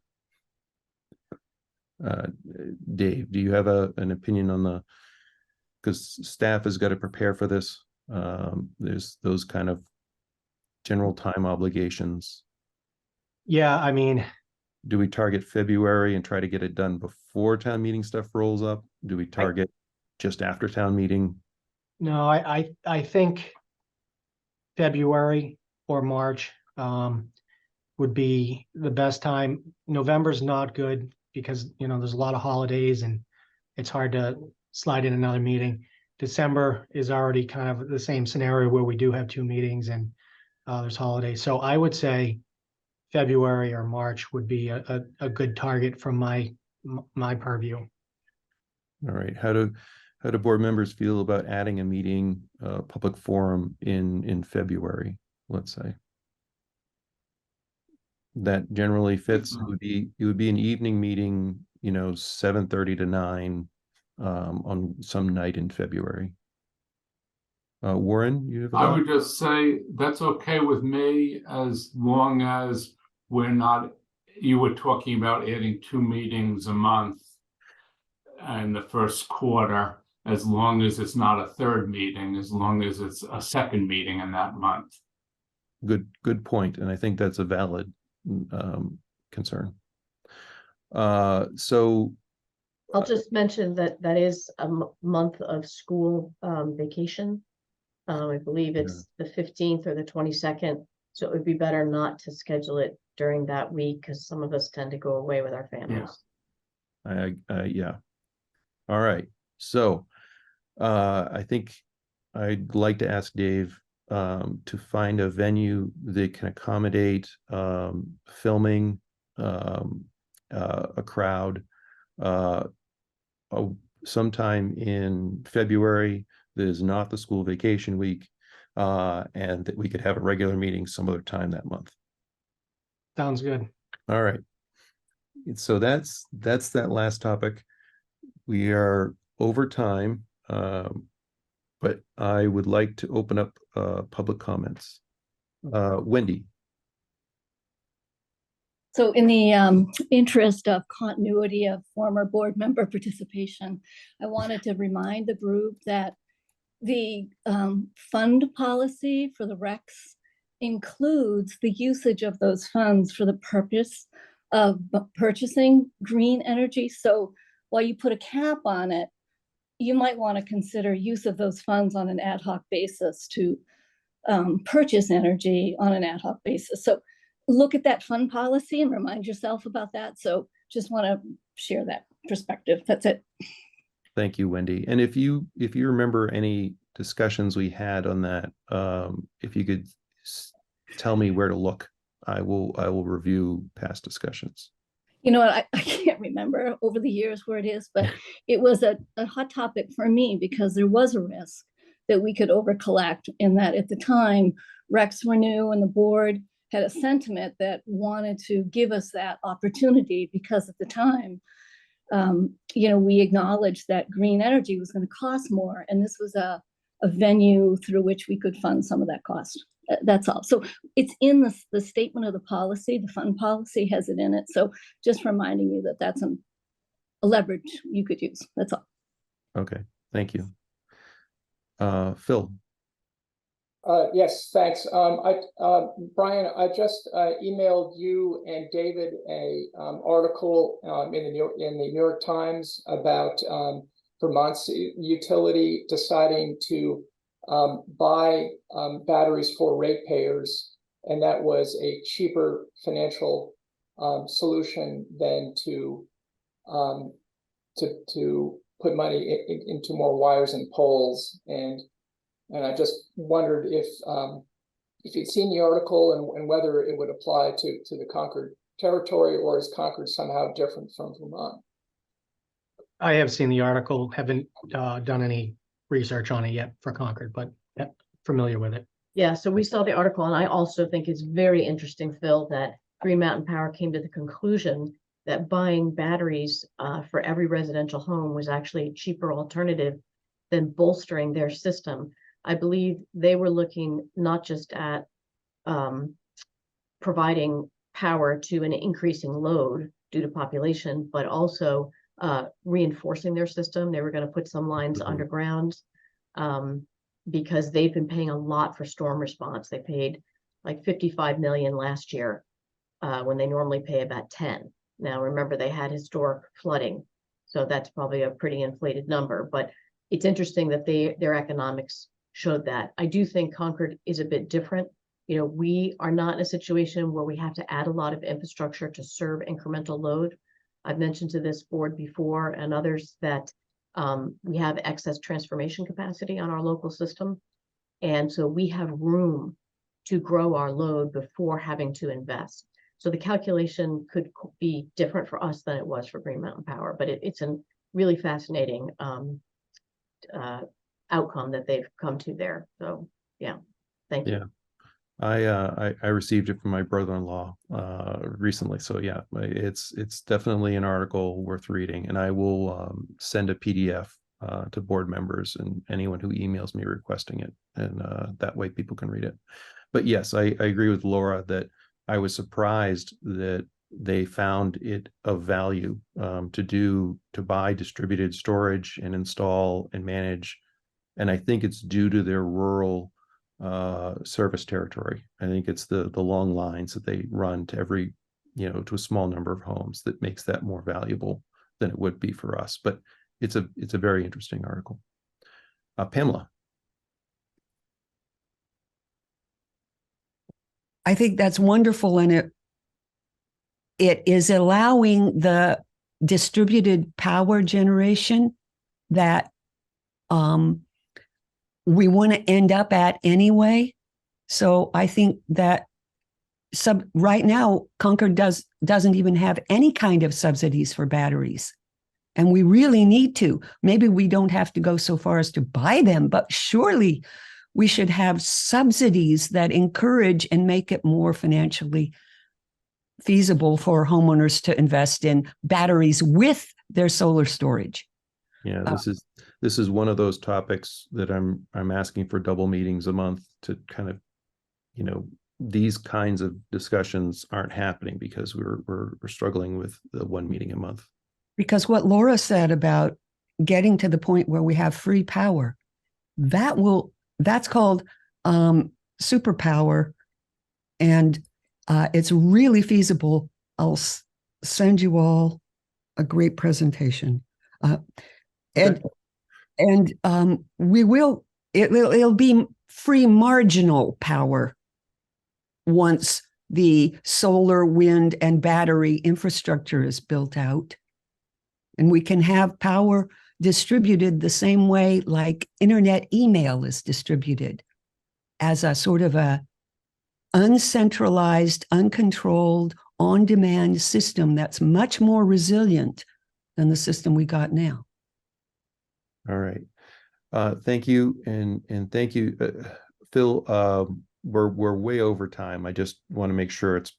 Dave, do you have an opinion on because staff has got to prepare for this? There's those kind of general time obligations? Yeah, I mean, Do we target February and try to get it done before town meeting stuff rolls up? Do we target just after town meeting? no, I think February or March would be the best time. November's not good because, you know, there's a lot of holidays and it's hard to slide in another meeting. December is already kind of the same scenario where we do have 2 meetings and there's holidays. So I would say February or March would be a good target from my purview. All right, how do board members feel about adding a meeting, public forum in February, let's say? That generally fits. It would be an evening meeting, you know, 7:30 to 9 on some night in February. Warren, you have a I thought? would just say that's okay with me as long as we're not, you were talking about adding 2 meetings a month in the first quarter, as long as it's not a 3rd meeting, as long as it's a 2nd meeting in that month. Good point, and I think that's a valid concern. So I'll just mention that that is a month of school vacation. I believe it's the 15th or the 22nd, so it would be better not to schedule it during that week because some of us tend to go away with our families. yeah. All right. So I think I'd like to ask Dave to find a venue that can accommodate filming, a crowd, sometime in February that is not the school vacation week, and that we could have a regular meeting some other time that month. Sounds good. All right. So that's that last topic. We are over time, but I would like to open up public comments. Wendy. So in the interest of continuity of former board member participation, I wanted to remind the group that the fund policy for the RECs includes the usage of those funds for the purpose of purchasing green energy. So while you put a cap on it, you might want to consider use of those funds on an ad hoc basis to purchase energy on an ad hoc basis. So look at that fund policy and remind yourself about that. So just want to share that perspective. That's it. Thank you, Wendy. And if you remember any discussions we had on that, if you could tell me where to look, I will review past discussions. You know what, I can't remember over the years where it is, but it was a hot topic for me because there was a risk that we could over collect, in that at the time recs were new and the board had a sentiment that wanted to give us that opportunity, because at the time, we acknowledged that green energy was going to cost more, and this was a venue through which we could fund some of that cost. That's all. So it's in the statement of the policy. The fund policy has it in it. So just reminding you that that's a leverage you could use. That's all. Okay, thank you. Phil. Yes, thanks. Brian, I just emailed you and David a article in the New York Times about Vermont's utility deciding to buy batteries for ratepayers, and that was a cheaper financial solution than to put money into more wires and poles. And I just wondered if you'd seen the article and whether it would apply to the Concord territory, or is Concord somehow different from Vermont? I have seen the article, haven't done any research on it yet for Concord, but familiar with it. Yeah, so we saw the article, and I also think it's very interesting, Phil, that Green Mountain Power came to the conclusion that buying batteries for every residential home was actually a cheaper alternative than bolstering their system. I believe they were looking not just at providing power to an increasing load due to population, but also reinforcing their system. They were going to put some lines underground because they've been paying a lot for storm response. They paid like 55 million last year, when they normally pay about 10. Now, remember, they had historic flooding, so that's probably a pretty inflated number, but it's interesting that their economics showed that. I do think Concord is a bit different. You know, we are not in a situation where we have to add a lot of infrastructure to serve incremental load. I've mentioned to this board before and others that we have excess transformation capacity on our local system. And so we have room to grow our load before having to invest. So the calculation could be different for us than it was for Green Mountain Power, but it's a really fascinating outcome that they've come to there. So yeah, thank you. Yeah. I received it from my brother-in-law recently. So yeah, it's definitely an article worth reading, and I will send a PDF to board members and anyone who emails me requesting it, and that way people can read it. But yes, I agree with Laura that I was surprised that they found it of value to buy distributed storage and install and manage, and I think it's due to their rural service territory. I think it's the long lines that they run to every, to a small number of homes that makes that more valuable than it would be for us. But it's a very interesting article. Pamela. I think that's wonderful, and it is allowing the distributed power generation that we want to end up at anyway. So I think that right now, Concord doesn't even have any kind of subsidies for batteries. And we really need to. Maybe we don't have to go so far as to buy them, but surely we should have subsidies that encourage and make it more financially feasible for homeowners to invest in batteries with their solar storage. Yeah, this is one of those topics that I'm asking for double meetings a month to kind of, these kinds of discussions aren't happening because we're struggling with the one meeting a month. Because what Laura said about getting to the point where we have free power, that's called superpower, and it's really feasible. I'll send you all a great presentation. And it'll be free marginal power once the solar, wind, and battery infrastructure is built out. And we can have power distributed the same way like internet email is distributed, as a sort of a uncentralized, uncontrolled, on-demand system that's much more resilient than the system we got now. All right. Thank you. And thank you, Phil. We're way over time. I just want to make sure it's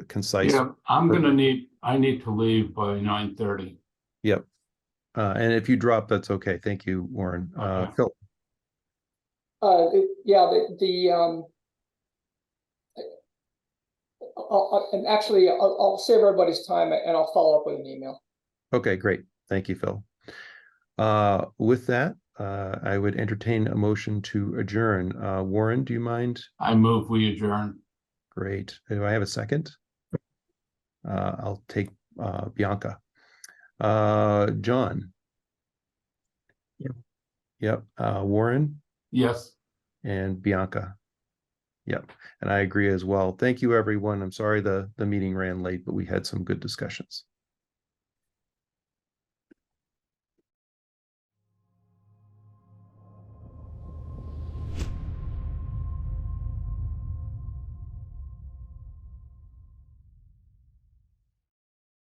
concise. Yeah, I need to leave by 9:30. Yep. And if you drop, that's okay. Thank you, Warren. Okay. Phil. I'll save everybody's time and I'll follow up with an email. Okay, great. Thank you, Phil. With that, I would entertain a motion to adjourn. Warren, do you mind? I move we adjourn. Great. Do I have a second? I'll take Bianca. John? Yep. Warren? Yes. And Bianca? Yep. And I agree as well. Thank you, everyone. I'm sorry the meeting ran late, but we had some good discussions.